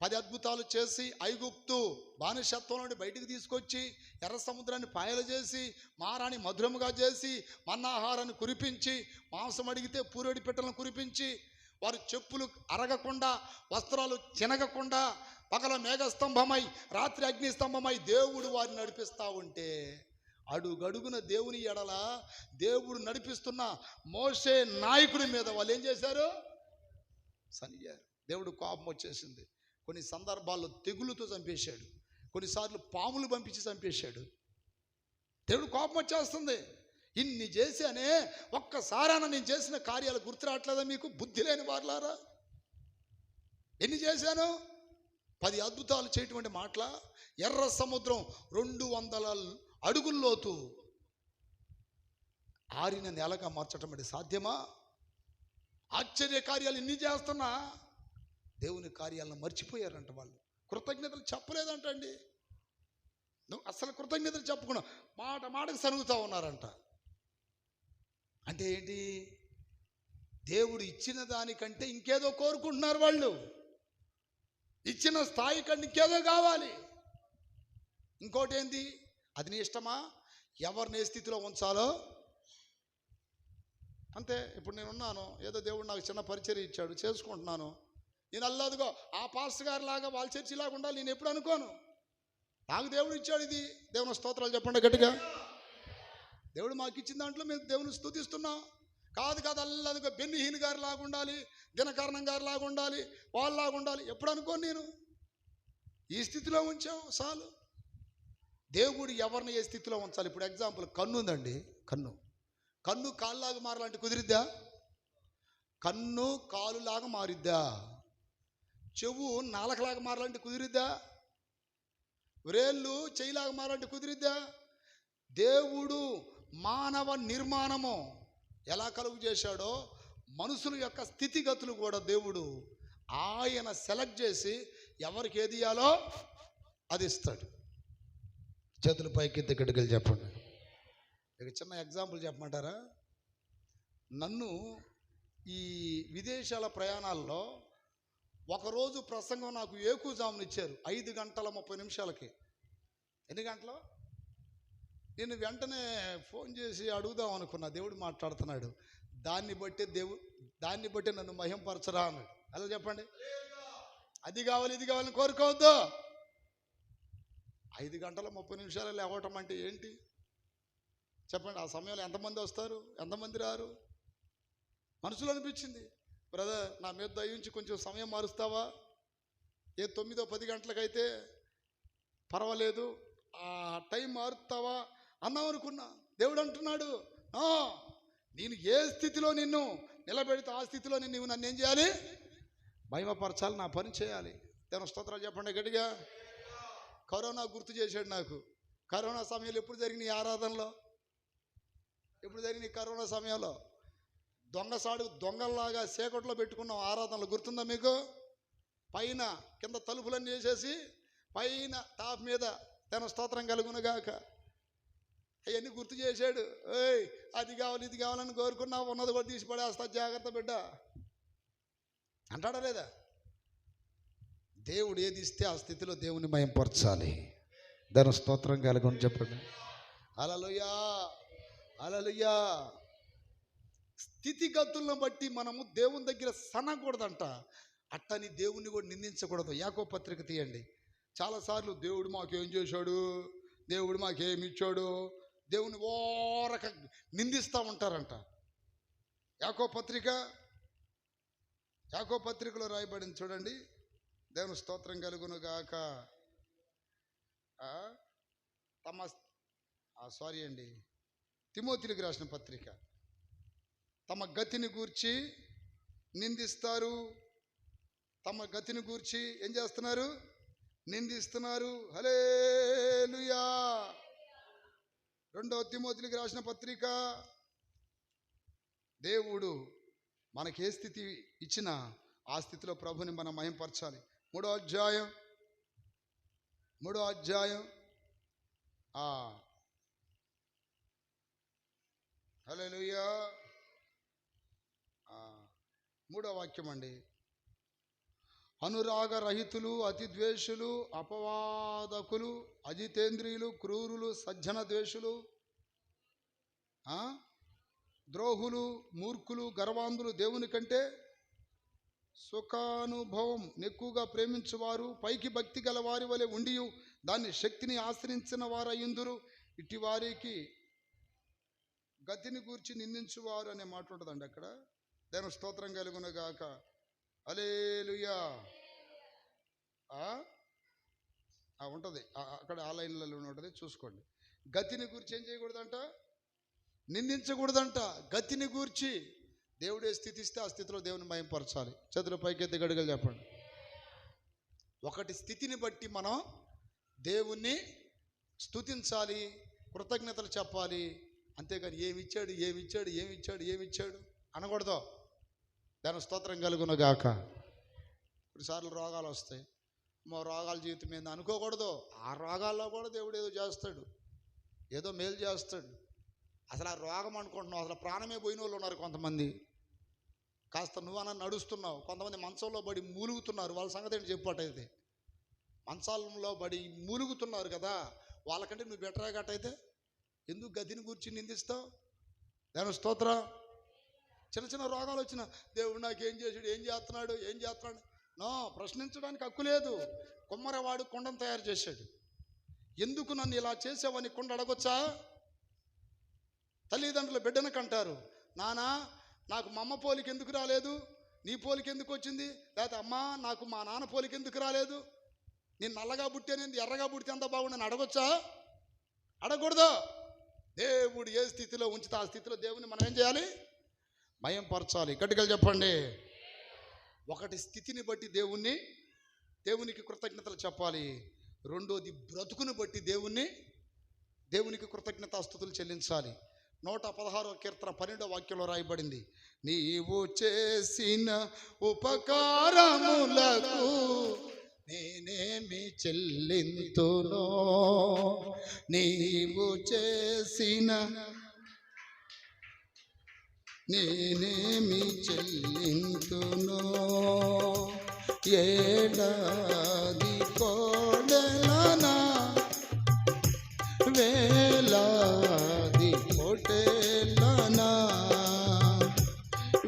Speaker 1: 10 అద్భుతాలు చేసి ఐగుప్తు బానిసత్వం నుండి బయటికి తీసుకొచ్చి ఎర్ర సముద్రాన్ని పాయలు చేసి మారాన్ని మధురముగా చేసి మన్నాహారాన్ని కురిపించి మాంసం అడిగితే పూరేడి పిట్టలను కురిపించి వారు చెప్పులు అరగకుండా వస్త్రాలు చినగకుండా పగల మేఘస్తంభమై రాత్రి అగ్నిస్తంభమై దేవుడు వారిని నడిపిస్తూ ఉంటే అడుగడుగున దేవుని ఎడల దేవుడు నడిపిస్తున్న మోషే నాయకుడి మీద వాళ్ళు ఏం చేశారు? సనిగారు. దేవుడు కోపం వచ్చేసింది. కొన్ని సందర్భాల్లో తెగులుతో చంపేశాడు, కొన్నిసార్లు పాములు పంపించి చంపేశాడు. దేవుడు కోపం వచ్చేస్తుంది. ఇన్ని చేశానే, ఒక్కసారైనా నేను చేసిన కార్యాలు గుర్తు రావట్లేదా మీకు? బుద్ధి లేని వారులారా, ఎన్ని చేశాను? 10 అద్భుతాలు చేయటువంటి మాటల. ఎర్ర సముద్రం 200 అడుగుల లోతు ఆరిన నేలగా మార్చటం అంటే సాధ్యమా? ఆశ్చర్య కార్యాలు ఇన్ని చేస్తున్నా దేవుని కార్యాలను మర్చిపోయారంట. వాళ్ళు కృతజ్ఞతలు చెప్పలేదంటండి. నువ్వు అసలు కృతజ్ఞతలు చెప్పుకున్నా మాటకు సరుగుతూ ఉన్నారంట. అంటే ఏంటి? దేవుడు ఇచ్చిన దానికంటే ఇంకేదో కోరుకుంటున్నారు వాళ్ళు. ఇచ్చిన స్థాయి కంటే ఇంకేదో కావాలి. ఇంకోటి ఏంది? అది నీ ఇష్టమా? ఎవరిని ఏ స్థితిలో ఉంచాలో అంతే. ఇప్పుడు నేనున్నాను, ఏదో దేవుడు నాకు చిన్న పరిచర్య ఇచ్చాడు, చేసుకుంటున్నాను. నేను అల్లదుగో ఆ పాస్టర్ గారి లాగా వాళ్ళ చర్చి లాగా ఉండాలి నేను ఎప్పుడు అనుకోను. నాకు దేవుడు ఇచ్చాడు, ఇది దేవుని స్తోత్రాలు చెప్పండి గట్టిగా. దేవుడు మాకు ఇచ్చిన దాంట్లో మేము దేవుని స్తుతిస్తున్నాం. కాదు కాదు అల్లదిగా బెన్నిహీన్ గారి లాగా ఉండాలి, దినకరణం గారి లాగా ఉండాలి, వాళ్ళలాగా ఉండాలి ఎప్పుడు అనుకోను నేను. ఈ స్థితిలో ఉంచావు చాలు. దేవుడు ఎవరిని ఏ స్థితిలో ఉంచాలి? ఇప్పుడు ఎగ్జాంపుల్ కన్ను ఉందండి, కన్ను కాలులాగా మారాలంటే కుదిరిద్దా? కన్ను కాలులాగా మారిద్దా? చెవు నాలకలాగా మారాలంటే కుదిరిద్దా? వ్రేళ్ళు చెయ్యిలాగా మారాలంటే కుదిరిద్దా? దేవుడు మానవ నిర్మాణము ఎలా కలుగు చేశాడో మనుషుల యొక్క స్థితిగతులు కూడా దేవుడు ఆయన సెలెక్ట్ చేసి ఎవరికి ఏది ఇయ్యాలో అది ఇస్తాడు. చేతులు పైకి గడ్డగలు చెప్పండి. ఇక చిన్న ఎగ్జాంపుల్ చెప్పమంటారా? నన్ను ఈ విదేశాల ప్రయాణాల్లో ఒకరోజు ప్రసంగం నాకు ఏకూజామును ఇచ్చారు 5:30 ఎన్ని గంటలు? నేను వెంటనే ఫోన్ చేసి అడుగుదాం అనుకున్నా. దేవుడు మాట్లాడుతున్నాడు, దాన్ని బట్టి నన్ను మహింపరచరా అన్నాడు. అలా చెప్పండి. అది కావాలి ఇది కావాలని కోరుకోవద్దు. 5:30 లేవటం అంటే ఏంటి చెప్పండి? ఆ సమయంలో ఎంతమంది వస్తారు, ఎంతమంది రారు? మనసులో అనిపించింది, బ్రదర్ నా మీద దయించి కొంచెం సమయం మారుస్తావా? 9-10 గంటలకైతే పర్వాలేదు, ఆ టైం మారుస్తావా అన్నాం అనుకున్నా. దేవుడు అంటున్నాడు, నేను ఏ స్థితిలో నిన్ను నిలబెడితే ఆ స్థితిలో నువ్వు నన్ను ఏం చేయాలి? మహిమపరచాలి, నా పని చేయాలి. దేవుని స్తోత్రాలు చెప్పండి గట్టిగా. కరోనా గుర్తు చేశాడు నాకు. కరోనా సమయంలో ఎప్పుడు జరిగినాయి ఆరాధనలో? ఎప్పుడు జరిగినాయి కరోనా సమయంలో? దొంగల్లాగా సేకట్లో పెట్టుకున్నాం ఆరాధనలు, గుర్తుందా మీకు? పైన కింద తలుపులన్నీ వేసేసి పైన టాప్ మీద తన స్తోత్రం కలుగునుగాక అవన్నీ గుర్తు చేశాడు. ఏయ్ అది కావాలి ఇది కావాలని కోరుకున్నావు, ఉన్నది కూడా తీసి పడేస్తా, జాగ్రత్త బిడ్డ అంటాడా లేదా? దేవుడు ఏది ఇస్తే ఆ స్థితిలో దేవుని మహింపరచాలి. దాని స్తోత్రం కలుగుని చెప్పండి. హల్లెలూయా హల్లెలూయా. స్థితిగతులను బట్టి మనము దేవుని దగ్గర సనకూడదంట. అట్టని దేవుణ్ణి కూడా నిందించకూడదు. యాకోబు పత్రిక తీయండి. చాలాసార్లు దేవుడు మాకేం చేశాడు, దేవుడు మాకేమి ఇచ్చాడు, దేవుని ఓరక నిందిస్తూ ఉంటారంట. యాకోబు పత్రికలో రాయబడింది చూడండి. దేవుని స్తోత్రం కలుగును గాక. తిమోతికి రాసిన పత్రిక. తమ గతిని గూర్చి నిందిస్తారు, తమ గతిని గూర్చి ఏం చేస్తున్నారు? నిందిస్తున్నారు. హల్లెలూయా. 2 తిమోతికి రాసిన పత్రిక. దేవుడు మనకి ఏ స్థితి ఇచ్చినా ఆ స్థితిలో ప్రభుని మనం మహింపరచాలి. 3వ అధ్యాయం హల్లెలూయా 3వ వాక్యం అండి. అనురాగరహితులు, అతిద్వేషులు, అపవాదకులు, అజితేంద్రియులు, క్రూరులు, సజ్జన ద్వేషులు, ద్రోహులు, మూర్ఖులు, గర్వాంధులు, దేవుని కంటే సుఖానుభవం ఎక్కువగా ప్రేమించువారు, పైకి భక్తి గల వారి వలె ఉండి దాన్ని శక్తిని ఆశ్రయించిన వారయ్యుందురు. ఇట్టి వారికి గతిని గూర్చి నిందించువారు అనే మాట ఉంటుందండి అక్కడ. దేవుని స్తోత్రం కలుగును గాక. హల్లెలూయా. ఉంటుంది అక్కడ ఆ లైన్లలో ఉంటుంది, చూసుకోండి. గతిని గూర్చి ఏం చేయకూడదంట? నిందించకూడదంట. గతిని గూర్చి దేవుడే స్థితి ఇస్తే ఆ స్థితిలో దేవుని మహింపరచాలి. చేతుల పైకెత్తి గడిగలు చెప్పండి. ఒకటి స్థితిని బట్టి మనం దేవుణ్ణి స్తుతించాలి, కృతజ్ఞతలు చెప్పాలి. అంతేగాని ఏమిచ్చాడు అనకూడదు. దాని స్తోత్రం కలుగును గాక. కొన్నిసార్లు రోగాలు వస్తాయి, మా రోగాల జీవితం ఏంది అనుకోకూడదు. ఆ రోగాల్లో కూడా దేవుడు ఏదో చేస్తాడు, ఏదో మేలు చేస్తాడు. అసలు ఆ రోగం అనుకుంటున్నావు, అసలు ప్రాణమే పోయిన వాళ్ళు ఉన్నారు కొంతమంది. కాస్త నువ్వన్నా నడుస్తున్నావు, కొంతమంది మంచంలో పడి మూలుగుతున్నారు. వాళ్ళ సంగతి ఏంటి చెప్పటైతే? మంచాలలో పడి మూలుగుతున్నారు కదా, వాళ్ళకంటే నువ్వు బెటరా గట్టయితే ఎందుకు గతిని కూర్చుని నిందిస్తావు? దాని స్తోత్రం. చిన్న చిన్న రోగాలు వచ్చిన దేవుడు నాకేం చేశాడు, ఏం చేస్తున్నాడు ప్రశ్నించడానికి హక్కు లేదు. కుమ్మరవాడు కొండను తయారు చేశాడు. ఎందుకు నన్ను ఇలా చేసావని కొండ అడగొచ్చా? తల్లిదండ్రులు బిడ్డను కంటారు, నానా నాకు మా అమ్మ పోలిక ఎందుకు రాలేదు, నీ పోలిక ఎందుకు వచ్చింది? లేకపోతే అమ్మా నాకు మా నాన్న పోలిక ఎందుకు రాలేదు, నేను నల్లగా పుట్టానేది ఎర్రగా పుడితే అంత బాగుండని అడగొచ్చా? అడగకూడదు. దేవుడు ఏ స్థితిలో ఉంచితే ఆ స్థితిలో దేవుని మనం ఏం చేయాలి? మయంపరచాలి. గట్టిగా చెప్పండి. ఒకటి స్థితిని బట్టి దేవునికి కృతజ్ఞతలు చెప్పాలి. రెండోది బ్రతుకుని బట్టి దేవునికి కృతజ్ఞతాస్తుతులు చెల్లించాలి. 116వ కీర్తన 12వ వాక్యంలో రాయబడింది, నీవు చేసిన ఉపకారములకు నేనేమి చెల్లింతునో, నీవు చేసిన నేనేమి చెల్లింతునో, ఏడాది కోడెలనా వేలాది కోటెలనా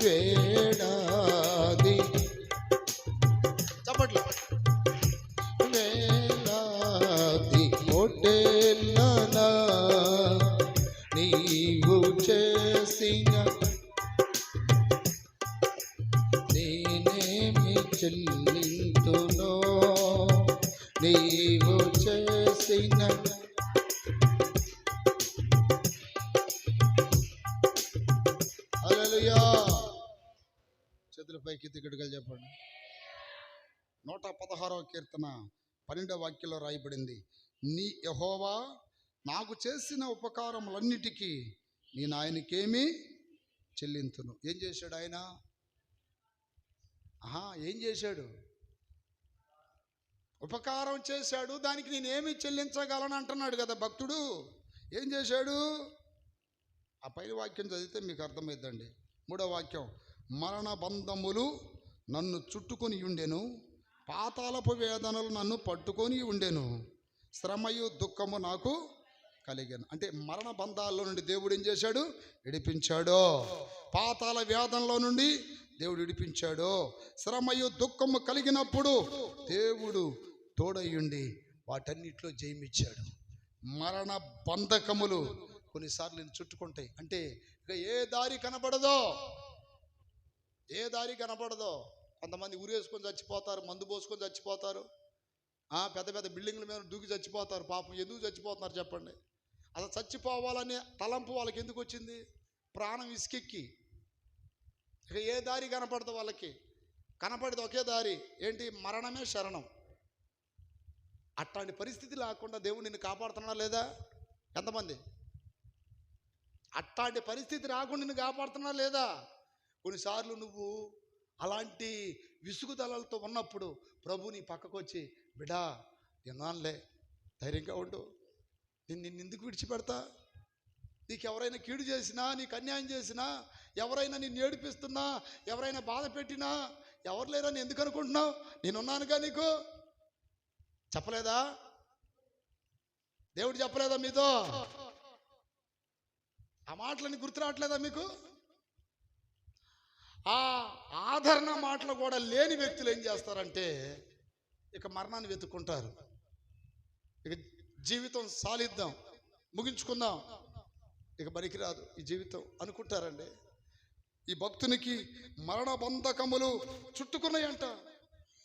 Speaker 1: వేడాది చప్పట్లు వేలాది కోటెలనా నీవు చేసిన నేనేమి చెల్లింతునో, నీవు చేసిన హల్లెలూయా. చేతులపైకి దిగడుగా చెప్పండి. 116వ కీర్తన 12వ వాక్యంలో రాయబడింది, నీ యెహోవా నాకు చేసిన ఉపకారములన్నిటికీ నేను ఆయనకేమి చెల్లింతును. ఏం చేశాడు ఆయన? ఏం చేశాడు? ఉపకారం చేశాడు, దానికి నేనేమి చెల్లించగలను అంటున్నాడు కదా భక్తుడు. ఏం చేశాడు? ఆ పై వాక్యం చదివితే మీకు అర్థమైద్దండి. 3వ వాక్యం, మరణ బంధములు నన్ను చుట్టుకొని ఉండెను, పాతాళపు వేదనలు నన్ను పట్టుకొని ఉండెను, శ్రమయు దుఃఖము నాకు కలిగాను. అంటే మరణ బంధాల్లో నుండి దేవుడు ఏం చేశాడు? విడిపించాడు. పాతాళ వేదనలో నుండి దేవుడు విడిపించాడు. శ్రమయు దుఃఖము కలిగినప్పుడు దేవుడు తోడయ్యుండి వాటన్నిటిలో జయమిచ్చాడు. మరణ బంధకములు కొన్నిసార్లు నేను చుట్టుకుంటాయి. అంటే ఇక ఏ దారి కనబడదో. కొంతమంది ఊరేసుకొని చచ్చిపోతారు, మందు పోసుకొని చచ్చిపోతారు, పెద్ద పెద్ద బిల్డింగ్ల మీద దూకి చచ్చిపోతారు. పాపం ఎందుకు చచ్చిపోతున్నారు చెప్పండి? అసలు చచ్చిపోవాలనే తలంపు వాళ్ళకి ఎందుకు వచ్చింది? ప్రాణం ఇసుకెక్కి. ఇక ఏ దారి కనపడదు వాళ్ళకి? కనపడేది ఒకే దారి, ఏంటి? మరణమే శరణం. అట్లాంటి పరిస్థితి లేకుండా దేవుడు నిన్ను కాపాడుతున్నా లేదా? ఎంతమంది? అట్లాంటి పరిస్థితి రాకుండా నిన్ను కాపాడుతున్నా లేదా? కొన్నిసార్లు నువ్వు అలాంటి విసుగుదలతో ఉన్నప్పుడు ప్రభు నీ పక్కకు వచ్చి, బిడా విన్నానులే, ధైర్యంగా ఉండు, నిన్ను ఎందుకు విడిచిపెడతా? నీకు ఎవరైనా కీడు చేసినా, నీకు అన్యాయం చేసినా, ఎవరైనా నిన్ను ఏడిపిస్తున్నా, ఎవరైనా బాధ పెట్టినా, ఎవరు లేరని ఎందుకు అనుకుంటున్నావు? నేనున్నానుగా నీకు. చెప్పలేదా? దేవుడు చెప్పలేదా మీతో? ఆ మాటలని గుర్తు రావట్లేదా మీకు? ఆ ఆదరణ మాటలు కూడా లేని వ్యక్తులు ఏం చేస్తారంటే ఇక మరణాన్ని వెతుక్కుంటారు. ఇక జీవితం సాలిద్దాం, ముగించుకుందాం, ఇక పనికిరాదు ఈ జీవితం అనుకుంటారండి. ఈ భక్తునికి మరణ బంధకములు చుట్టుకున్నాయంట.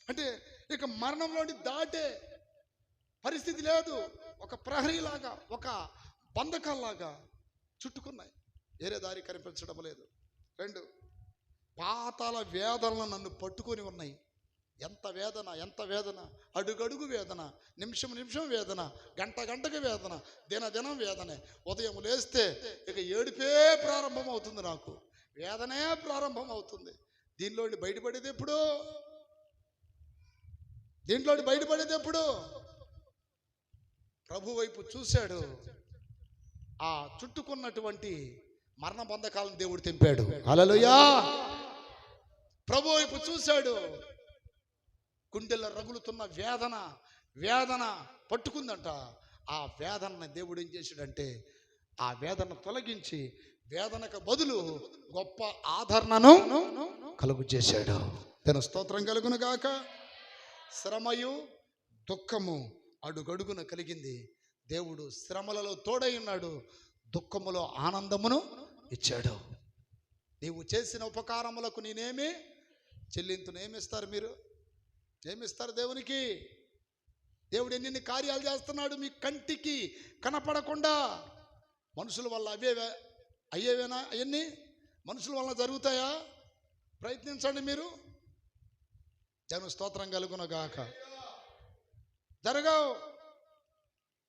Speaker 1: అంటే ఇక మరణంలోని దాటే పరిస్థితి లేదు. ఒక ప్రహరీలాగా, ఒక బంధకాల్లాగా చుట్టుకున్నాయి. వేరే దారి కనిపించడం లేదు. 2, పాతాళ వేదనలు నన్ను పట్టుకొని ఉన్నాయి. ఎంత వేదన, అడుగడుగు వేదన, నిమిషం వేదన, గంటకు వేదన, దినం వేదనే. ఉదయం లేస్తే ఇక ఏడుపే ప్రారంభం అవుతుంది, నాకు వేదనే ప్రారంభం అవుతుంది. దీనిలోని బయటపడేది ఎప్పుడు? ప్రభు వైపు చూశాడు. ఆ చుట్టుకున్నటువంటి మరణ బంధకాలను దేవుడు తెంపాడు. హల్లెలూయా. ప్రభు వైపు చూశాడు. గుండెల్లో రగులుతున్న వేదన పట్టుకుందంట. ఆ వేదనని దేవుడు ఏం చేశాడంటే ఆ వేదన తొలగించి వేదనకు బదులు గొప్ప ఆదరణను కలుగు చేశాడు. తన స్తోత్రం కలుగును గాక. శ్రమయు దుఃఖము అడుగడుగున కలిగింది. దేవుడు శ్రమలలో తోడై ఉన్నాడు, దుఃఖములో ఆనందమును ఇచ్చాడు. నీవు చేసిన ఉపకారములకు నేనేమి చెల్లింతును? ఏమిస్తారు మీరు? ఏమిస్తారు దేవునికి? దేవుడు ఎన్ని కార్యాలు చేస్తున్నాడు మీ కంటికి కనపడకుండా. మనుషుల వల్ల అయ్యేవేనా? అవన్నీ మనుషుల వల్ల జరుగుతాయా? ప్రయత్నించండి మీరు. దేవుని స్తోత్రం కలుగును గాక. జరగవు.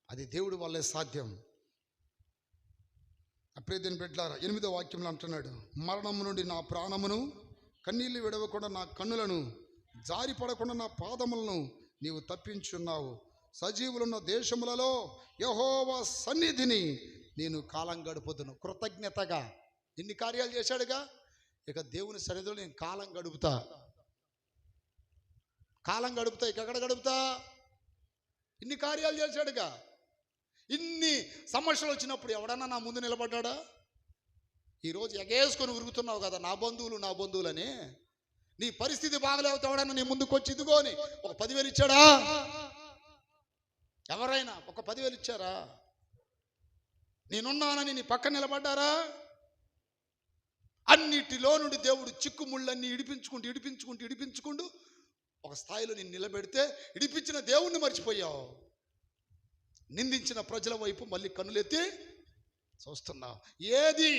Speaker 1: అది దేవుడి వల్లే సాధ్యం. అప్పుడే దీని బిడ్డలారా 8వ వాక్యంలో అంటున్నాడు, మరణము నుండి నా ప్రాణమును, కన్నీళ్లు విడవకుండా నా కన్నులను, జారిపడకుండా నా పాదములను నీవు తప్పించున్నావు. సజీవులున్న దేశములలో యెహోవా సన్నిధిని నేను కాలం గడుపుదును. కృతజ్ఞతగా ఇన్ని కార్యాలు చేశాడుగా, ఇక దేవుని సన్నిధిలో నేను కాలం గడుపుతా. ఇక ఎక్కడ గడుపుతా? ఇన్ని కార్యాలు చేశాడుగా. ఇన్ని సమస్యలు వచ్చినప్పుడు ఎవడన్నా నా ముందు నిలబడ్డా? ఈరోజు ఎగేసుకొని ఉరుగుతున్నావు కదా, నా బంధువులని. నీ పరిస్థితి బాగలేకపోతే ఎవడన్నా నీ ముందుకు వచ్చి ఇదిగోని ఒక 10,000 ఇచ్చాడా? ఎవరైనా ఒక 10,000 ఇచ్చారా? నేనున్నానని నీ పక్కన నిలబడ్డారా? అన్నిటిలో నుండి దేవుడు చిక్కుముళ్ళన్నీ ఇడిపించుకుంటూ ఒక స్థాయిలో నేను నిలబెడితే ఇడిపించిన దేవుణ్ణి మర్చిపోయావు. నిందించిన ప్రజల వైపు మళ్ళీ కన్నులెత్తి చూస్తున్నావు. ఏది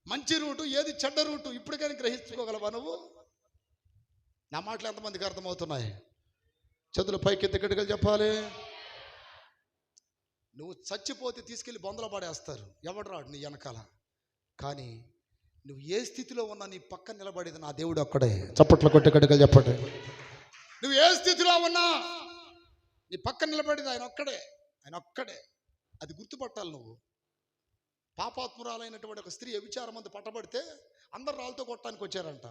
Speaker 1: మంచి రూటు, ఏది చెడ్డ రూటు ఇప్పటికైనా గ్రహించుకోగలవా నువ్వు? నా మాటలు ఎంతమందికి అర్థమవుతున్నాయి? చేతులు పైకెత్తి గట్టిగా చెప్పాలి. నువ్వు చచ్చిపోతే తీసుకెళ్ళి బొందల పడేస్తారు, ఎవడు రాడు నీ వెనకాల. కానీ నువ్వు ఏ స్థితిలో ఉన్నా నీ పక్కన నిలబడేది నా దేవుడు ఒక్కడే. చప్పట్లు కొట్టి గట్టిగా చెప్పండి. నువ్వు ఏ స్థితిలో ఉన్నా నీ పక్కన నిలబడేది ఆయన ఒక్కడే. అది గుర్తుపట్టాలి నువ్వు. పాపాత్మురాలైనటువంటి ఒక స్త్రీ వ్యభిచారం అంతా పట్టబడితే అందరు రాళ్ళతో కొట్టడానికి వచ్చారంట.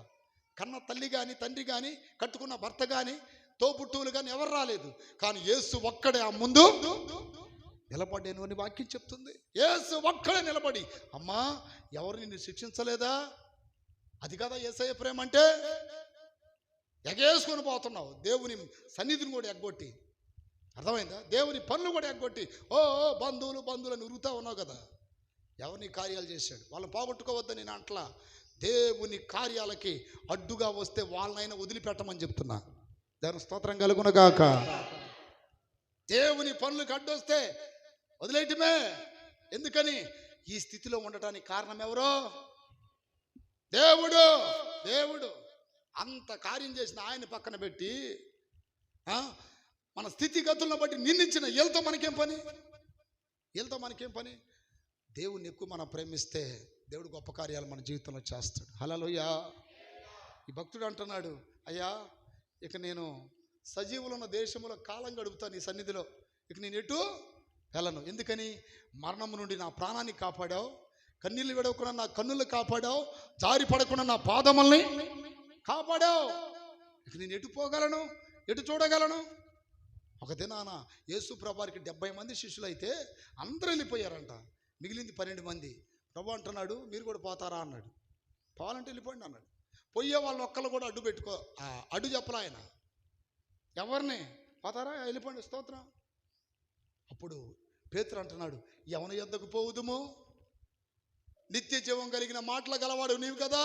Speaker 1: కన్న తల్లి కానీ తండ్రి కానీ కట్టుకున్న భర్త కానీ తోబుట్టువులు కానీ ఎవరు రాలేదు. కానీ యేసు ఒక్కడే ఆ ముందు నిలబడ్డాను అని వాక్యం చెప్తుంది. యేసు ఒక్కడే నిలబడి, అమ్మా ఎవరు నిన్ను శిక్షించలేదా? అది కదా యేసయ్య ప్రేమ అంటే. ఎగేసుకొని పోతున్నావు, దేవుని సన్నిధిని కూడా ఎగ్గొట్టి. అర్థమైందా? దేవుని పనులు కూడా ఎగ్గొట్టి బంధువులు అని ఉరుగుతా ఉన్నావు కదా. ఎవరిని కార్యాలు చేశాడు? వాళ్ళని పోగొట్టుకోవద్దని నేను అంటలా. దేవుని కార్యాలకి అడ్డుగా వస్తే వాళ్ళనైనా వదిలిపెట్టమని చెప్తున్నా. దేవుని స్తోత్రం కలుగునగాక. దేవుని పనులకు అడ్డొస్తే వదిలేయటమే. ఎందుకని? ఈ స్థితిలో ఉండటానికి కారణం ఎవరో? దేవుడు. అంత కార్యం చేసిన ఆయన పక్కన పెట్టి మన స్థితిగతులను బట్టి నిందించిన వీళ్ళతో మనకేం పని? దేవుణ్ణి ఎక్కువ మనం ప్రేమిస్తే దేవుడు గొప్ప కార్యాలు మన జీవితంలో చేస్తాడు. హల్లెలూయా. ఈ భక్తుడు అంటున్నాడు, అయ్యా ఇక నేను సజీవులు ఉన్న దేశంలో కాలం గడుపుతాను నీ సన్నిధిలో. ఇక నేను ఎటు వెళ్ళను. ఎందుకని? మరణం నుండి నా ప్రాణాన్ని కాపాడావు, కన్నీళ్ళు విడవకుండా నా కన్నులు కాపాడావు, జారి పడకుండా నా పాదముల్ని కాపాడావు. ఇక నేను ఎటు పోగలను? ఎటు చూడగలను? ఒక దినాన యేసు ప్రభువారికి 70 మంది శిష్యులు అయితే అందరూ వెళ్ళిపోయారంట. మిగిలింది 12 మంది. ప్రభు అంటున్నాడు, మీరు కూడా పోతారా అన్నాడు. పోవాలంటే వెళ్ళిపోండి అన్నాడు. పోయే వాళ్ళు ఒక్కళ్ళు కూడా అడ్డు చెప్పలా ఆయన. ఎవరిని? పోతారా? వెళ్ళిపోండి, స్తోత్రం. అప్పుడు పేతురు అంటున్నాడు, ఎవని యొద్దకు పోవుదుము? నిత్య జీవం కలిగిన మాటలు గలవాడు నీవు కదా,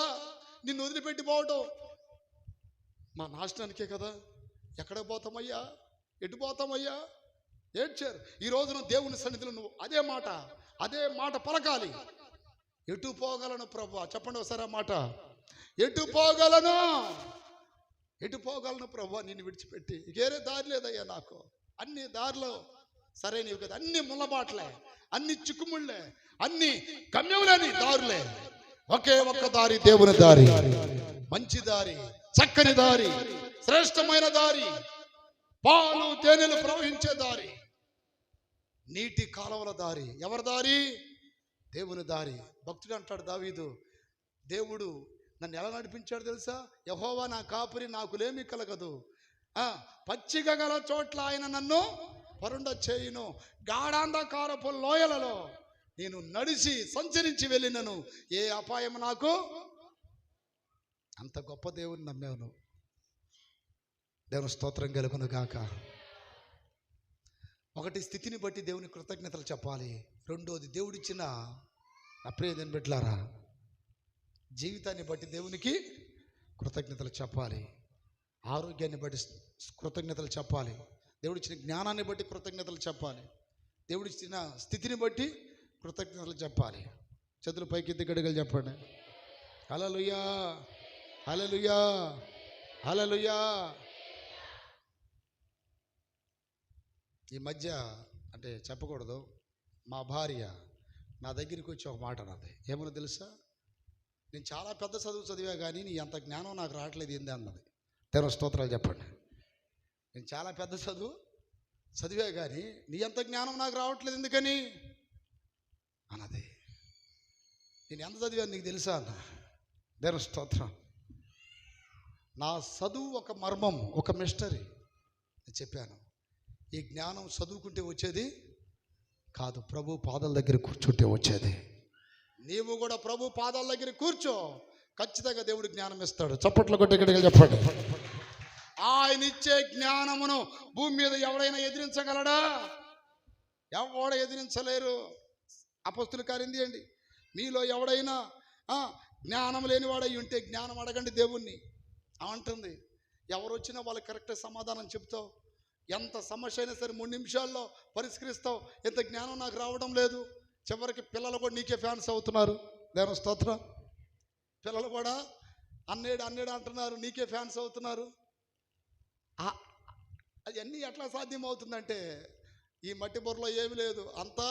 Speaker 1: నిన్ను వదిలిపెట్టి పోవటం మా నాశనానికే కదా. ఎక్కడ పోతామయ్యా? ఎటు పోతామయ్యా? ఏడ్చారు. ఈ రోజున దేవుని సన్నిధిలో నువ్వు అదే మాట పలకాలి. ఎటు పోగలను ప్రభువా? చెప్పండి ఒకసారి ఆ మాట. ఎటు పోగలను ప్రభువా నిన్ను విడిచిపెట్టి? వేరే దారి లేదయ్యా నాకు. అన్ని దారిలో సరైనవి కదా, అన్ని ముళ్ళబాట్లే, అన్ని చిక్కుముళ్ళే, అన్ని గమ్యంలేని దారులే. ఒకే ఒక్క దారి, దేవుని దారి, మంచి దారి, చక్కని దారి, శ్రేష్టమైన దారి, పాలు తేనెలు ప్రవహించే దారి, నీటి కాలువల దారి. ఎవరి దారి? దేవుని దారి. భక్తుడు అంటాడు దావీదు, దేవుడు నన్ను ఎలా నడిపించాడు తెలుసా? యెహోవా నా కాపురి, నాకులేమి కలగదు. పచ్చిక గల చోట్ల ఆయన నన్ను పరుండ చేయును, గాఢాంధకారపు లోయలలో నేను నడిచి సంచరించి వెళ్ళినను, ఏ అపాయం నాకు. అంత గొప్ప దేవుని నమ్మాను. దేవుని స్తోత్రం కలుగును గాక. ఒకటి, స్థితిని బట్టి దేవుని కృతజ్ఞతలు చెప్పాలి. రెండోది, దేవుడిచ్చిన నా ప్రియదేని బిడ్డలారా జీవితాన్ని బట్టి దేవునికి కృతజ్ఞతలు చెప్పాలి. ఆరోగ్యాన్ని బట్టి కృతజ్ఞతలు చెప్పాలి. దేవుడిచ్చిన జ్ఞానాన్ని బట్టి కృతజ్ఞతలు చెప్పాలి. దేవుడిచ్చిన స్థితిని బట్టి కృతజ్ఞతలు చెప్పాలి. చేతులు పైకెత్తి గడిగలు చెప్పండి. హల్లెలూయా, హల్లెలూయా, హల్లెలూయా. ఈ మధ్య అంటే చెప్పకూడదు, మా భార్య నా దగ్గరికి వచ్చి ఒక మాట అన్నది. ఏమన్నా తెలుసా? నేను చాలా పెద్ద చదువు చదివా కానీ నీ అంత జ్ఞానం నాకు రావట్లేదు ఏంది అన్నది. దేవుని స్తోత్రాలు చెప్పండి. నేను చాలా పెద్ద చదువు చదివా కానీ నీ అంత జ్ఞానం నాకు రావట్లేదు ఎందుకని అన్నది. నేను ఎంత చదివాను నీకు తెలుసా అన్న. దేవుని స్తోత్రం. నా చదువు ఒక మర్మం, ఒక మిస్టరీ. నేను చెప్పాను, ఈ జ్ఞానం చదువుకుంటే వచ్చేది కాదు, ప్రభు పాదాల దగ్గర కూర్చుంటే వచ్చేది. నీవు కూడా ప్రభు పాదాల దగ్గర కూర్చో, ఖచ్చితంగా దేవుడు జ్ఞానం ఇస్తాడు. చప్పట్లు కొట్టి ఇక్కడికి చెప్పండి. ఆయన ఇచ్చే జ్ఞానమును భూమి మీద ఎవడైనా ఎదిరించగలడా? ఎవడ ఎదిరించలేరు. అపొస్తలుల కార్యం తీయండి. మీలో ఎవడైనా జ్ఞానం లేనివాడై ఉంటే జ్ఞానం అడగండి దేవుణ్ణి అంటుంది. ఎవరు వచ్చినా వాళ్ళకి కరెక్ట్ సమాధానం చెప్తావు. ఎంత సమస్య అయినా సరే 3 నిమిషాల్లో పరిష్కరిస్తావు. ఎంత జ్ఞానం నాకు రావడం లేదు. చివరికి పిల్లలు కూడా నీకే ఫ్యాన్స్ అవుతున్నారు. దేవుని స్తోత్రం. పిల్లలు కూడా అన్నేడు అంటున్నారు, నీకే ఫ్యాన్స్ అవుతున్నారు. అవన్నీ ఎట్లా సాధ్యమవుతుందంటే ఈ మట్టి బుర్రలో ఏమి లేదు, అంతా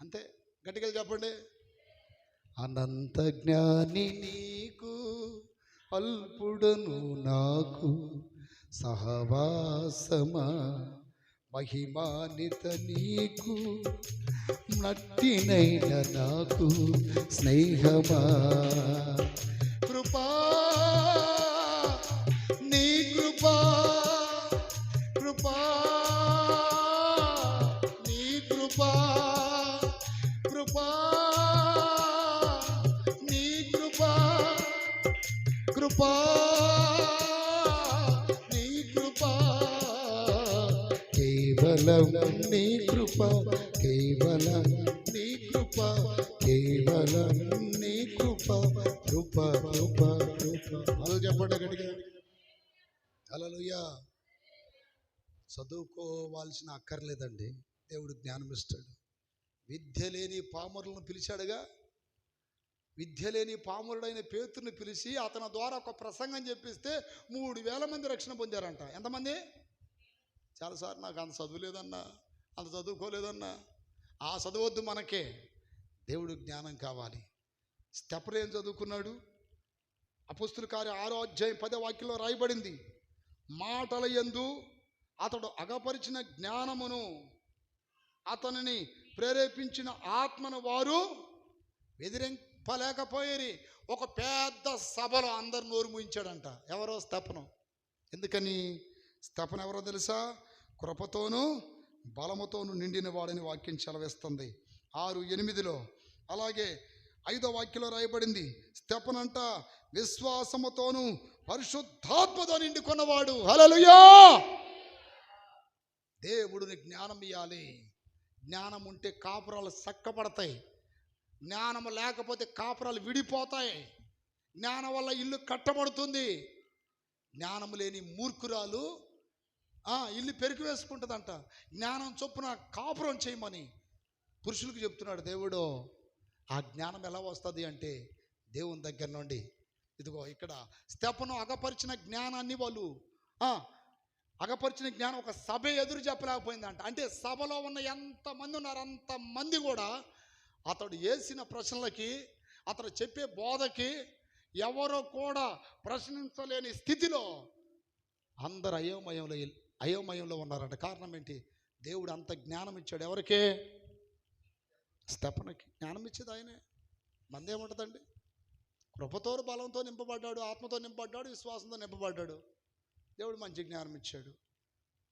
Speaker 1: అంతే. గట్టిగా చెప్పండి. అనంత జ్ఞాని నీకు, అల్పుడను నాకు, సహవాసమా మహిమానిత నీకు, నట్టినైన నాకు స్నేహమా, కృపా నీ కృపా, కృపా నీ కృపా, కృపా నీ కృపా, కృపా నీ కృపా, కేవలం నీ కృప, కేవలం నీ కృప, కేవలం నీ కృప, కృప కృప కృప. అలా చెప్పండి గట్టిగా. హల్లెలూయా. చదువుకోవాల్సిన అక్కర్లేదండి, దేవుడు జ్ఞానం ఇస్తాడు. విద్య లేని పామరులను పిలిచాడుగా. విద్య లేని పామరుడైన పేతురుని పిలిచి అతని ద్వారా ఒక ప్రసంగం చెప్పిస్తే 3000 మంది రక్షణ పొందారంట. ఎంతమంది? చాలాసార్లు నాకు అంత చదువు లేదన్నా, అంత చదువుకోలేదన్నా. ఆ చదువద్దు మనకే, దేవుడు జ్ఞానం కావాలి. స్టెఫెను ఏం చదువుకున్నాడు? అపొస్తలుల కార్యం 6వ అధ్యాయం 10వ వాక్యంలో రాయబడింది, మాటల యందు అతడు అగపరిచిన జ్ఞానమును అతనిని ప్రేరేపించిన ఆత్మను వారు ఎదిరింపలేకపోయేరి. ఒక పెద్ద సభలో అందరు నోరు మూయించాడంట. ఎవరో? స్టెఫెను. ఎందుకని? స్టెఫెను ఎవరో తెలుసా? కృపతోనూ బలముతోనూ నిండిన వాడని వాక్యం సెలవిస్తుంది 6:8. అలాగే 5వ వాక్యంలో రాయబడింది, స్టెఫెను అంట విశ్వాసముతోనూ పరిశుద్ధాత్మతో నిండుకున్నవాడు. హల్లెలూయా. దేవుడిని జ్ఞానం ఇవ్వాలి. జ్ఞానం ఉంటే కాపురాలు చక్కబడతాయి. జ్ఞానం లేకపోతే కాపురాలు విడిపోతాయి. జ్ఞానం వల్ల ఇల్లు కట్టబడుతుంది. జ్ఞానం లేని మూర్ఖురాలు ఇల్లు పెరుగు వేసుకుంటుందంట. జ్ఞానం చొప్పున కాపురం చేయమని పురుషులకు చెప్తున్నాడు దేవుడు. ఆ జ్ఞానం ఎలా వస్తుంది అంటే దేవుని దగ్గర నుండి. ఇదిగో ఇక్కడ స్టెఫెను అగపరిచిన జ్ఞానాన్ని వాళ్ళు అగపరిచిన జ్ఞానం ఒక సభ ఎదురు చెప్పలేకపోయిందంట. అంటే సభలో ఉన్న ఎంతమంది ఉన్నారు అంతమంది కూడా అతడు వేసిన ప్రశ్నలకి, అతడు చెప్పే బోధకి ఎవరో కూడా ప్రశ్నించలేని స్థితిలో అందరు అయోమయంలో ఉన్నారంట. కారణం ఏంటి? దేవుడు అంత జ్ఞానం ఇచ్చాడు. ఎవరికే? స్టెఫెనుకి జ్ఞానం ఇచ్చేది ఆయనే. మంది ఏముంటుందండి? కృపతో బలంతో నింపబడ్డాడు, ఆత్మతో నింపబడ్డాడు, విశ్వాసంతో నింపబడ్డాడు. దేవుడు మంచి జ్ఞానం ఇచ్చాడు.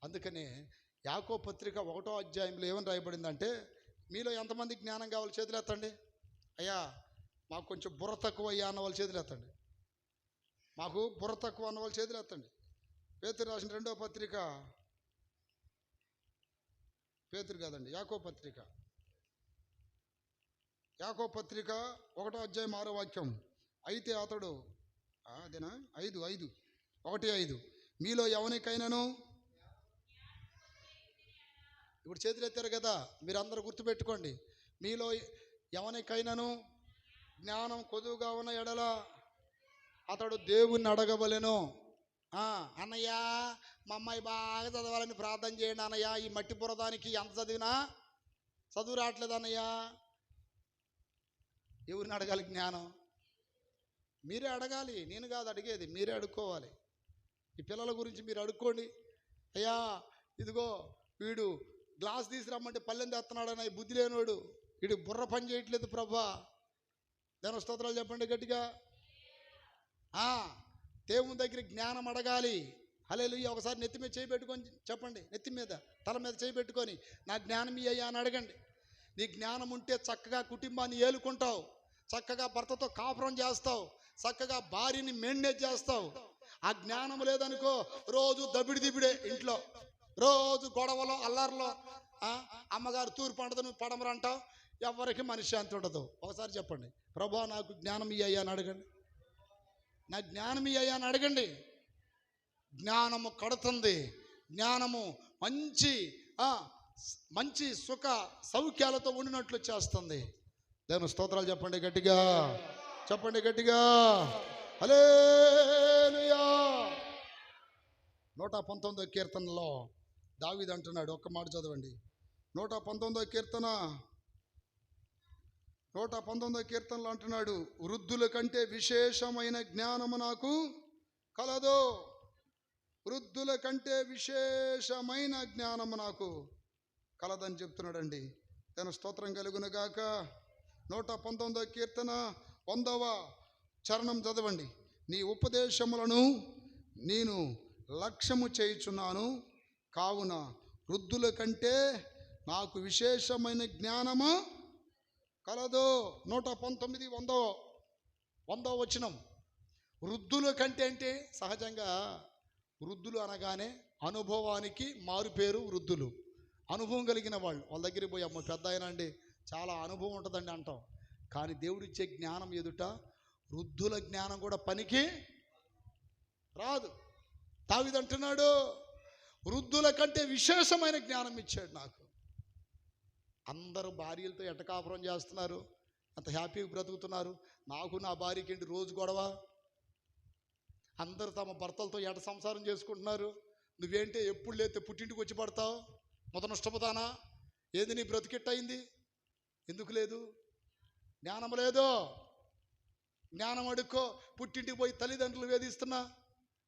Speaker 1: అందుకనే యాకోబు పత్రిక 1వ అధ్యాయంలో ఏమని రాయబడిందంటే, మీలో ఎంతమంది జ్ఞానం కావాలి చేతులు ఎత్తండి. అయ్యా మాకు కొంచెం బుర్ర తక్కువ అయ్యా అన్న వాళ్ళు చేతులు ఎత్తండి. మాకు బుర్ర తక్కువ అన్న వాళ్ళు చేతులు ఎత్తండి. పేతురు రాసిన 2వ పత్రిక పేతురు కాదండి, యాకోబు పత్రిక. యాకోబు పత్రిక 1వ అధ్యాయం 6వ వాక్యం. అయితే అతడు అదేనా 5:1-5 మీలో ఎవరికైనాను, ఇప్పుడు చేతులు ఎత్తారు కదా, మీరు అందరూ గుర్తుపెట్టుకోండి. మీలో ఎవరికైనాను జ్ఞానం కొదువుగా ఉన్న ఎడల అతడు దేవుణ్ణి అడగవలెను. అన్నయ్య మా అమ్మాయి బాగా చదవాలని ప్రార్థన చేయండి అన్నయ్య, ఈ మట్టి బురదానికి ఎంత చదివినా చదువు రావట్లేదు అన్నయ్య. ఎవరిని అడగాలి జ్ఞానం? మీరే అడగాలి, నేను కాదు అడిగేది, మీరే అడుక్కోవాలి. ఈ పిల్లల గురించి మీరు అడుక్కోండి. అయ్యా ఇదిగో వీడు గ్లాస్ తీసుకురమ్మంటే పల్లెం తెస్తున్నాడన్న ఈ బుద్ధి లేనివాడు, వీడు బుర్ర పని చేయట్లేదు ప్రభా. దాని స్తోత్రాలు చెప్పండి గట్టిగా. దేవుని దగ్గర జ్ఞానం అడగాలి. హల్లెలూయా. ఒకసారి నెత్తి మీద చేయి పెట్టుకొని చెప్పండి, నెత్తి మీద తల మీద చేయి పెట్టుకొని నా జ్ఞానం అయ్యా అని అడగండి. నీ జ్ఞానం ఉంటే చక్కగా కుటుంబాన్ని ఏలుకుంటావు, చక్కగా భర్తతో కాపురం చేస్తావు, చక్కగా భార్యని మెయింటైన్ చేస్తావు. ఆ జ్ఞానం లేదనుకో రోజు దబిడిదిబిడే ఇంట్లో, రోజు గొడవలో అల్లర్లో, అమ్మగారు తూర్పు అంటదు నువ్వు పడమరు అంటావు, ఎవరికి మనశ్శాంతి ఉండదు. ఒకసారి చెప్పండి, ప్రభా నాకు జ్ఞానం ఇయ్యా అని అడగండి, నా జ్ఞానం ఇయ్యా అని అడగండి. జ్ఞానము కడుతుంది, జ్ఞానము మంచి సుఖ సౌఖ్యాలతో ఉండినట్లు చేస్తుంది. దేవుని స్తోత్రాలు చెప్పండి గట్టిగా, చెప్పండి గట్టిగా. హల్లెలూయా. 119వ కీర్తనలో దావీదు అంటున్నాడు, ఒక్క మాట చదవండి. 119వ కీర్తనలో అంటున్నాడు, వృద్ధుల కంటే విశేషమైన జ్ఞానము నాకు కలదు. వృద్ధుల కంటే విశేషమైన జ్ఞానము నాకు కలదని చెప్తున్నాడండి. తన స్తోత్రం కలుగును గాక. 119వ కీర్తన 100వ చరణం చదవండి. నీ ఉపదేశములను నేను లక్ష్యము చేయుచున్నాను, కావున వృద్ధుల కంటే నాకు విశేషమైన జ్ఞానము కలదు. 119 100వ వచనం. వృద్ధుల కంటే అంటే సహజంగా వృద్ధులు అనగానే అనుభవానికి మారు పేరు వృద్ధులు. అనుభవం కలిగిన వాళ్ళు, వాళ్ళ దగ్గరికి పోయి అమ్మ పెద్ద ఆయన అండి చాలా అనుభవం ఉంటుందండి అంటాం. కానీ దేవుడిచ్చే జ్ఞానం ఎదుట వృద్ధుల జ్ఞానం కూడా పనికి రాదు. దావీదు అంటున్నాడు, వృద్ధుల కంటే విశేషమైన జ్ఞానం ఇచ్చాడు నాకు. అందరూ భార్యలతో ఎటకాపురం చేస్తున్నారు, అంత హ్యాపీగా బ్రతుకుతున్నారు. నాకు నా భార్యకి ఏంటి రోజు గొడవ? అందరూ తమ భర్తలతో ఎట సంసారం చేసుకుంటున్నారు. నువ్వేంటే ఎప్పుడు లేతే పుట్టింటికి వచ్చి పడతావు, నష్టపోతానా? ఏది నీ బ్రతికెట్టయింది? ఎందుకు లేదు? జ్ఞానం లేదు. జ్ఞానం అడుక్కో. పుట్టింటికి పోయి తల్లిదండ్రులు వేధిస్తున్నా,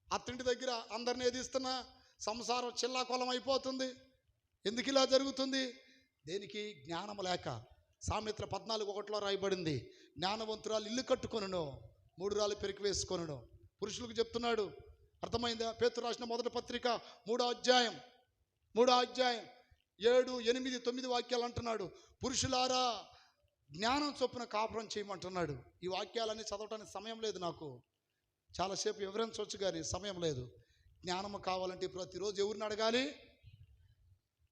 Speaker 1: అత్తింటి దగ్గర అందరిని వేధిస్తున్నా, సంసారం చిల్లాకొలం అయిపోతుంది. ఎందుకు ఇలా జరుగుతుంది? దేనికి? జ్ఞానం లేక. సామెతల 14:1 రాయబడింది, జ్ఞానవంతురాలు ఇల్లు కట్టుకొనును, 3 రాళ్ళు పెరికి వేసుకొనును. పురుషులకు చెప్తున్నాడు, అర్థమైందా? పేతురు రాసిన మొదటి పత్రిక 3వ అధ్యాయం 7, 8, 9 వాక్యాలు అంటున్నాడు, పురుషులారా జ్ఞానం చొప్పున కాపురం చేయమంటున్నాడు. ఈ వాక్యాలన్నీ చదవటానికి సమయం లేదు నాకు, చాలాసేపు వివరించవచ్చు కానీ సమయం లేదు. జ్ఞానము కావాలంటే ప్రతిరోజు ఎవరిని అడగాలి?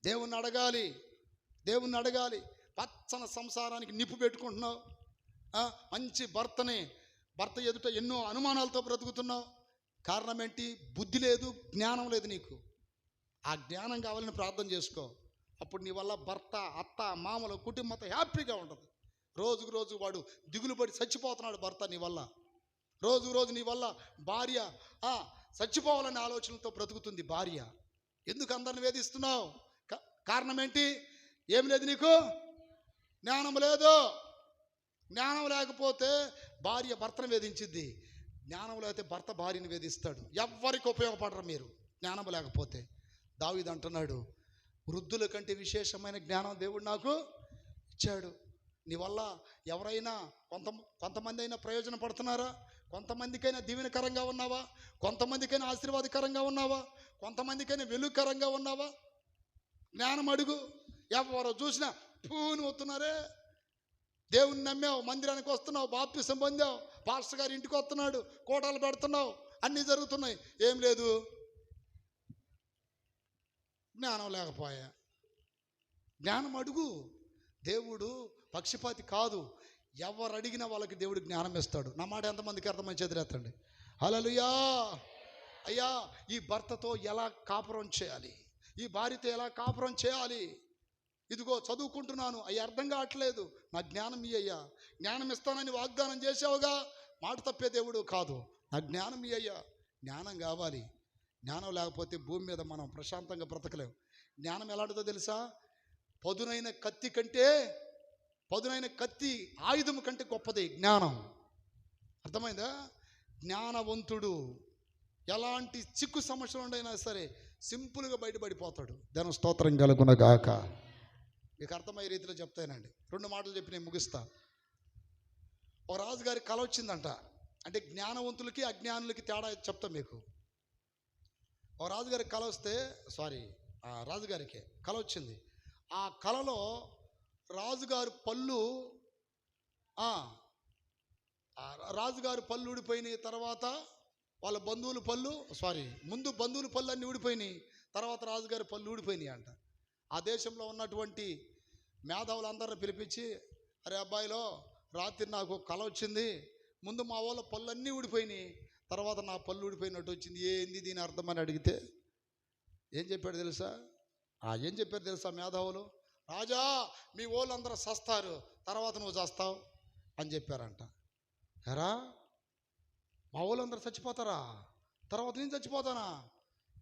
Speaker 1: దేవుణ్ణి అడగాలి, దేవుణ్ణి అడగాలి. పచ్చని సంసారానికి నిప్పు పెట్టుకుంటున్నావు, మంచి భర్త ఎదుట ఎన్నో అనుమానాలతో బ్రతుకుతున్నావు. కారణం ఏంటి? బుద్ధి లేదు, జ్ఞానం లేదు నీకు. ఆ జ్ఞానం కావాలని ప్రార్థన చేసుకో. అప్పుడు నీ వల్ల భర్త, అత్త, మామలు, కుటుంబంతో హ్యాపీగా ఉంటుంది. రోజుకు రోజు వాడు దిగులు పడి చచ్చిపోతున్నాడు భర్త నీ వల్ల. రోజు రోజు నీ వల్ల భార్య చచ్చిపోవాలనే ఆలోచనలతో బ్రతుకుతుంది భార్య. ఎందుకు అందరిని వేధిస్తున్నావు? కారణం ఏంటి? ఏం లేదు నీకు? జ్ఞానం లేదు. జ్ఞానం లేకపోతే భార్య భర్తను వేధించిద్ది, జ్ఞానం లేకపోతే భర్త భార్యని వేధిస్తాడు. ఎవ్వరికి ఉపయోగపడరు మీరు జ్ఞానం లేకపోతే. దావీదు అంటున్నాడు, వృద్ధుల కంటే విశేషమైన జ్ఞానం దేవుడు నాకు ఇచ్చాడు. నీ వల్ల ఎవరైనా కొంతమంది అయినా ప్రయోజనం పడుతున్నారా? కొంతమందికైనా దీవెనకరంగా ఉన్నావా? కొంతమందికైనా ఆశీర్వాదకరంగా ఉన్నావా? కొంతమందికైనా వెలుగుకరంగా ఉన్నావా? జ్ఞానం అడుగు. ఎవరో చూసినా పూని వస్తున్నారే, దేవుని నమ్మావు, మందిరానికి వస్తున్నావు, బాప్తిసం పొందావు, పాస్టర్ గారి ఇంటికి వస్తున్నాడు, కోటాలు పెడుతున్నావు, అన్నీ జరుగుతున్నాయి. ఏం లేదు, జ్ఞానం లేకపోయా. జ్ఞానం అడుగు. దేవుడు పక్షపాతి కాదు. ఎవరు అడిగినా వాళ్ళకి దేవుడు జ్ఞానం ఇస్తాడు. నా మాట ఎంతమందికి అర్థమని చేతులెత్తండి. హల్లెలూయా. అయ్యా, ఈ భర్తతో ఎలా కాపురం చేయాలి, ఈ భార్యతో ఎలా కాపురం చేయాలి, ఇదిగో చదువుకుంటున్నాను, అయ్యా అర్థం కావట్లేదు, నా జ్ఞానం అయ్యా, జ్ఞానం ఇస్తానని వాగ్దానం చేసావుగా, మాట తప్పే దేవుడు కాదు, నా జ్ఞానం అయ్యా. జ్ఞానం కావాలి. జ్ఞానం లేకపోతే భూమి మీద మనం ప్రశాంతంగా బ్రతకలేము. జ్ఞానం ఎలాంటిదో తెలుసా? పదునైన కత్తి ఆయుధం కంటే గొప్పది జ్ఞానం. అర్థమైందా? జ్ఞానవంతుడు ఎలాంటి చిక్కు సమస్యలు ఉండైనా సరే సింపుల్గా బయటపడిపోతాడు. దాని స్తోత్రం కలుగునగాక. మీకు అర్థమయ్యే రీతిలో చెప్తానండి. 2 మాటలు చెప్పి నేను ముగిస్తా. ఒక రాజుగారి కల వచ్చిందంట. అంటే జ్ఞానవంతులకి అజ్ఞానులకి తేడా చెప్తా మీకు. ఒక రాజుగారికి కల వస్తే, రాజుగారికి కల వచ్చింది. ఆ కలలో రాజుగారు పళ్ళు ఊడిపోయినాయి. తర్వాత వాళ్ళ బంధువుల ముందు బంధువుల పళ్ళు అన్నీ ఊడిపోయినాయి. తర్వాత రాజుగారి పళ్ళు ఊడిపోయినాయి అంట. ఆ దేశంలో ఉన్నటువంటి మేధావులందరిని పిలిపించి, అరే అబ్బాయిలో, రాత్రి నాకు కల వచ్చింది, ముందు మా వాళ్ళ పళ్ళు అన్నీ ఊడిపోయినాయి, తర్వాత నా పళ్ళు ఊడిపోయినట్టు వచ్చింది, ఏంది దీని అర్థం అని అడిగితే ఏం చెప్పారు తెలుసా మేధావులు? రాజా, మీ వాళ్ళందరూ చస్తారు, తర్వాత నువ్వు చేస్తావు అని చెప్పారంట. ఎరా, మా వాళ్ళందరూ చచ్చిపోతారా? తర్వాత నేను చచ్చిపోతానా?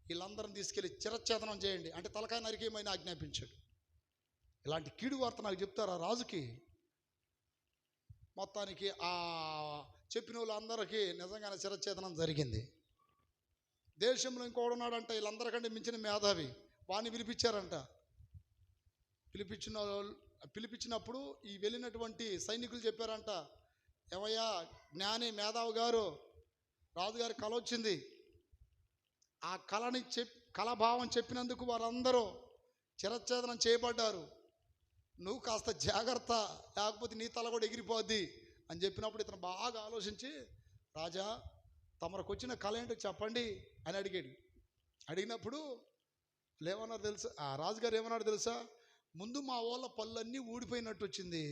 Speaker 1: వీళ్ళందరిని తీసుకెళ్ళి చిరచ్ఛేదనం చేయండి అంటే తలకాయ నరికేయమని ఆజ్ఞాపించాడు. ఇలాంటి కీడు వార్త నాకు చెప్తారా రాజుకి? మొత్తానికి ఆ చెప్పిన వాళ్ళందరికీ నిజంగానే చిరచ్ఛేదనం జరిగింది. దేశంలో ఇంకోడున్నాడంట, వీళ్ళందరికంటే మించిన మేధావి, వాడిని పిలిపించారంట. పిలిపించినప్పుడు ఈ వెళ్ళినటువంటి సైనికులు చెప్పారంట, ఏమయ్యా జ్ఞాని మేధావి గారు, రాజుగారి కల వచ్చింది, ఆ కళాభావం చెప్పినందుకు వారందరూ చిరచ్ఛేదనం చేయబడ్డారు, నువ్వు కాస్త జాగ్రత్త, లేకపోతే నీ తల కూడా ఎగిరిపోద్ది అని చెప్పినప్పుడు ఇతను బాగా ఆలోచించి, రాజా తమరికి వచ్చిన కళ ఏంటో చెప్పండి అని అడిగినప్పుడు ఏమన్నారు తెలుసా? ఆ రాజుగారు ఏమన్నాడు తెలుసా? ముందు మా వాళ్ళ పళ్ళన్నీ ఊడిపోయినట్టు వచ్చింది,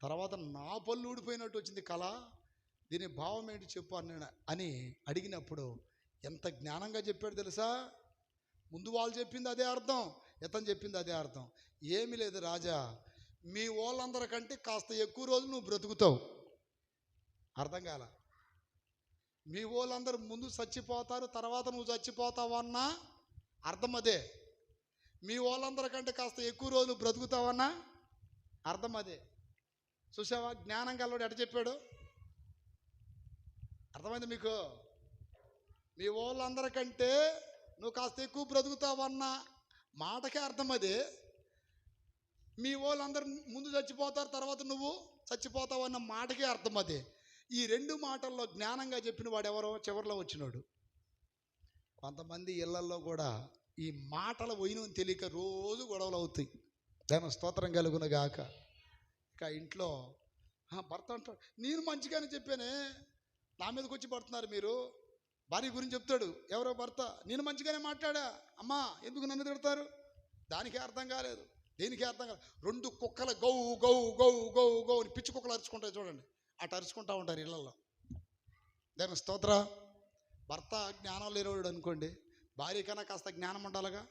Speaker 1: తర్వాత నా పళ్ళు ఊడిపోయినట్టు వచ్చింది కళ, దీని భావం ఏంటి చెప్పు అని అడిగినప్పుడు ఎంత జ్ఞానంగా చెప్పాడు తెలుసా? ముందు వాళ్ళు చెప్పింది అదే అర్థం, ఇతను చెప్పింది అదే అర్థం. ఏమీ లేదు రాజా, మీ వాళ్ళందరికంటే కాస్త ఎక్కువ రోజులు నువ్వు బ్రతుకుతావు. అర్థం కాల? మీ వాళ్ళందరూ ముందు చచ్చిపోతారు, తర్వాత నువ్వు చచ్చిపోతావన్నా అర్థం అదే. మీ వాళ్ళందరికంటే కాస్త ఎక్కువ రోజులు బ్రతుకుతావన్నా అర్థం అదే. చూసావా జ్ఞానం గలవాడు ఎట చెప్పాడు? అర్థమైంది మీకు? మీ వాళ్ళందరికంటే నువ్వు కాస్త ఎక్కువ బ్రతుకుతావన్న మాటకే అర్థం అదే. మీ వాళ్ళందరూ ముందు చచ్చిపోతారు, తర్వాత నువ్వు చచ్చిపోతావన్న మాటకే అర్థం అదే. ఈ 2 మాటల్లో జ్ఞానంగా చెప్పిన వాడు ఎవరో చివరిలో వచ్చినాడు. కొంతమంది ఇళ్లల్లో కూడా ఈ మాటల వైనం తెలియక రోజు గొడవలు అవుతాయి. దాని స్తోత్రం కలుగునగాక. ఇక ఇంట్లో భర్త అంటాడు, నేను మంచిగానే చెప్పానే, నా మీదకి వచ్చి పడుతున్నారు మీరు. భార్య గురించి చెప్తాడు ఎవరో భర్త, నేను మంచిగానే మాట్లాడా, అమ్మా ఎందుకు నన్ను తిడతారు? దానికే అర్థం కాలేదు, దేనికే అర్థం కాలేదు. 2 కుక్కలు గౌ గౌ గౌ గౌ గౌ అని పిచ్చి కుక్కలు అరుచుకుంటాయి చూడండి, అటు అరుచుకుంటూ ఉంటారు ఇళ్లలో. దాని స్తోత్ర. భర్త జ్ఞానం లేనివాడు అనుకోండి, భార్య కన్నా కాస్త జ్ఞానం ఉండాలిగా.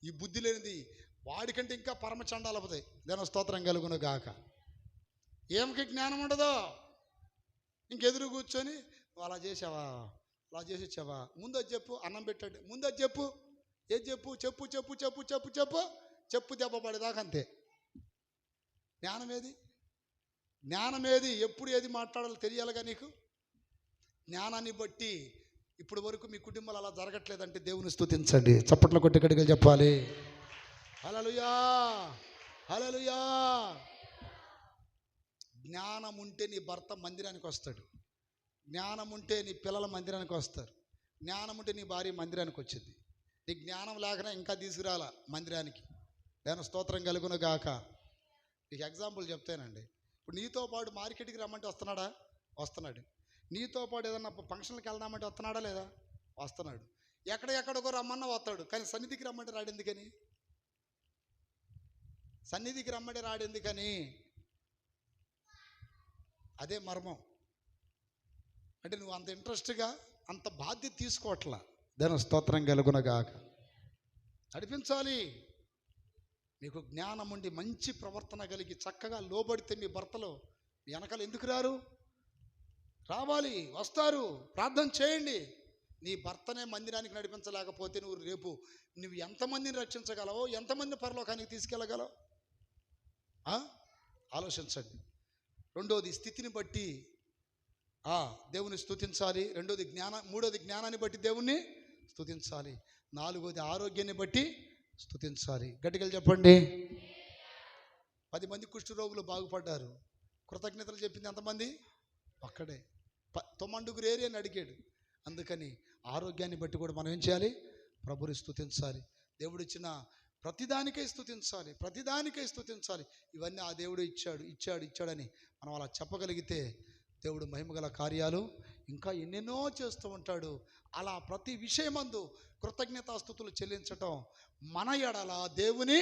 Speaker 1: ఈ బుద్ధి లేనిది వాడికంటే ఇంకా పరమ చండాలవుతాయి. దాని స్తోత్రం కలుగును గాక. ఏమికి జ్ఞానం ఉండదో ఇంకెదురు కూర్చొని అలా చేసావా, అలా చేసి ఇచ్చావా, ముందు అది చెప్పు, అన్నం పెట్టండి, ముందు అది చెప్పు, ఏది చెప్పు, చెప్పు చెప్పు చెప్పు చెప్పు చెప్పు చెప్పు దెబ్బ పడేదాకా అంతే. జ్ఞానమేది ఎప్పుడు ఏది మాట్లాడాలో తెలియాలిగా నీకు. జ్ఞానాన్ని బట్టి ఇప్పుడు వరకు మీ కుటుంబాలు అలా జరగట్లేదంటే దేవుని స్తుతించండి. చప్పట్లు కొట్టి గట్టిగా చెప్పాలి హల్లెలూయా, హల్లెలూయా. జ్ఞానం ఉంటే నీ భర్త మందిరానికి వస్తాడు, జ్ఞానం ఉంటే నీ పిల్లల మందిరానికి వస్తారు, జ్ఞానం ఉంటే నీ భార్య మందిరానికి వచ్చింది. నీ జ్ఞానం లేకనే ఇంకా తీసుకురాల మందిరానికి. దాని స్తోత్రం కలుగును గాక. నీకు ఎగ్జాంపుల్ చెప్తానండి. ఇప్పుడు నీతో పాటు మార్కెట్కి రమ్మంటే వస్తున్నాడా? వస్తున్నాడు. నీతో పాటు ఏదన్నా ఫంక్షన్కి వెళ్దామంటే వస్తున్నాడా లేదా? వస్తున్నాడు. ఎక్కడెక్కడికో రమ్మన్నా వస్తాడు, కానీ సన్నిధికి రమ్మంటే రాడు. ఎందుకని? సన్నిధికి రమ్మడి రాడెందుకని? అదే మర్మం. అంటే నువ్వు అంత ఇంట్రెస్ట్గా అంత బాధ్యత తీసుకోవట్లా. దాని స్తోత్రం కలుగునగాక. నడిపించాలి. మీకు జ్ఞానం ఉండి మంచి ప్రవర్తన కలిగి చక్కగా లోబడితే మీ భర్తలు మీ వెనకాల ఎందుకు రారు? రావాలి, వస్తారు. ప్రార్థన చేయండి. నీ భర్తనే మందిరానికి నడిపించలేకపోతే నువ్వు రేపు ఎంతమందిని రక్షించగలవో, ఎంతమంది పరలోకానికి తీసుకెళ్ళగలవు? ఆలోచించండి. రెండోది స్థితిని బట్టి దేవుని స్తుతించాలి. మూడోది జ్ఞానాన్ని బట్టి దేవుణ్ణి స్తుతించాలి. నాలుగోది ఆరోగ్యాన్ని బట్టి స్తుతించాలి. గట్టిగా చెప్పండి. 10 మంది కుష్ఠరోగులు బాగుపడ్డారు. కృతజ్ఞతలు చెప్పింది ఎంతమంది? ఒక్కడే. 9 ఏరి అని అడిగాడు. అందుకని ఆరోగ్యాన్ని బట్టి కూడా మనం ఏం చేయాలి? ప్రభుని స్తుతించాలి. దేవుడిచ్చిన ప్రతిదానికై స్తుతించాలి, ప్రతిదానికై స్తుతించాలి. ఇవన్నీ ఆ దేవుడు ఇచ్చాడని మనం అలా చెప్పగలిగితే దేవుడు మహిమగల కార్యాలు ఇంకా ఎన్నెన్నో చేస్తూ ఉంటాడు. అలా ప్రతి విషయమందు కృతజ్ఞతాస్తుతులు చెల్లించటం మన ఎడల దేవుని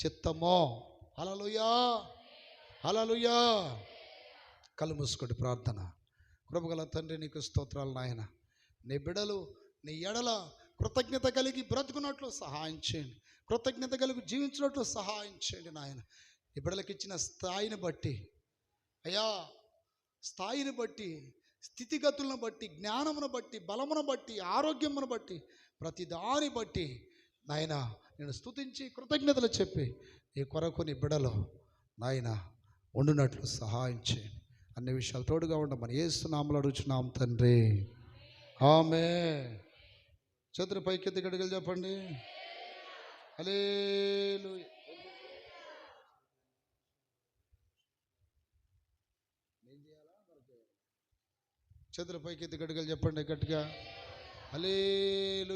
Speaker 1: చిత్తమో. హల్లెలూయా, హల్లెలూయా. కళ్ళు మూసుకోండి. ప్రార్థన. కృపగల తండ్రి, నీకు స్తోత్రాలు నాయన. నీ బిడ్డలు నీ ఎడల కృతజ్ఞత కలిగి బ్రతుకున్నట్లు సహాయం చేయండి. కృతజ్ఞత కలిగి జీవించినట్లు సహాయం చేయండి నాయన. ఈ బిడ్డలకు ఇచ్చిన స్థాయిని బట్టి అయ్యా, స్థాయిని బట్టి, స్థితిగతులను బట్టి, జ్ఞానమును బట్టి, బలమును బట్టి, ఆరోగ్యమును బట్టి, ప్రతి దాన్ని బట్టి నాయన నేను స్తుతించి కృతజ్ఞతలు చెప్పి ఈ కొరకు నీ బిడ్డలో నాయన ఉండునట్లు సహాయం చేయండి. అన్ని విషయాలు తోడుగా ఉండమని యేసు నామములో అడుగుచున్నాం తండ్రి. ఆమేన్. చేతులు పైకెత్తి గట్టిగా చెప్పండి. హల్లెలూయా. చేతుల పైకెత్తి గట్టిగా చెప్పండి. గట్టిగా హల్లెలూయా.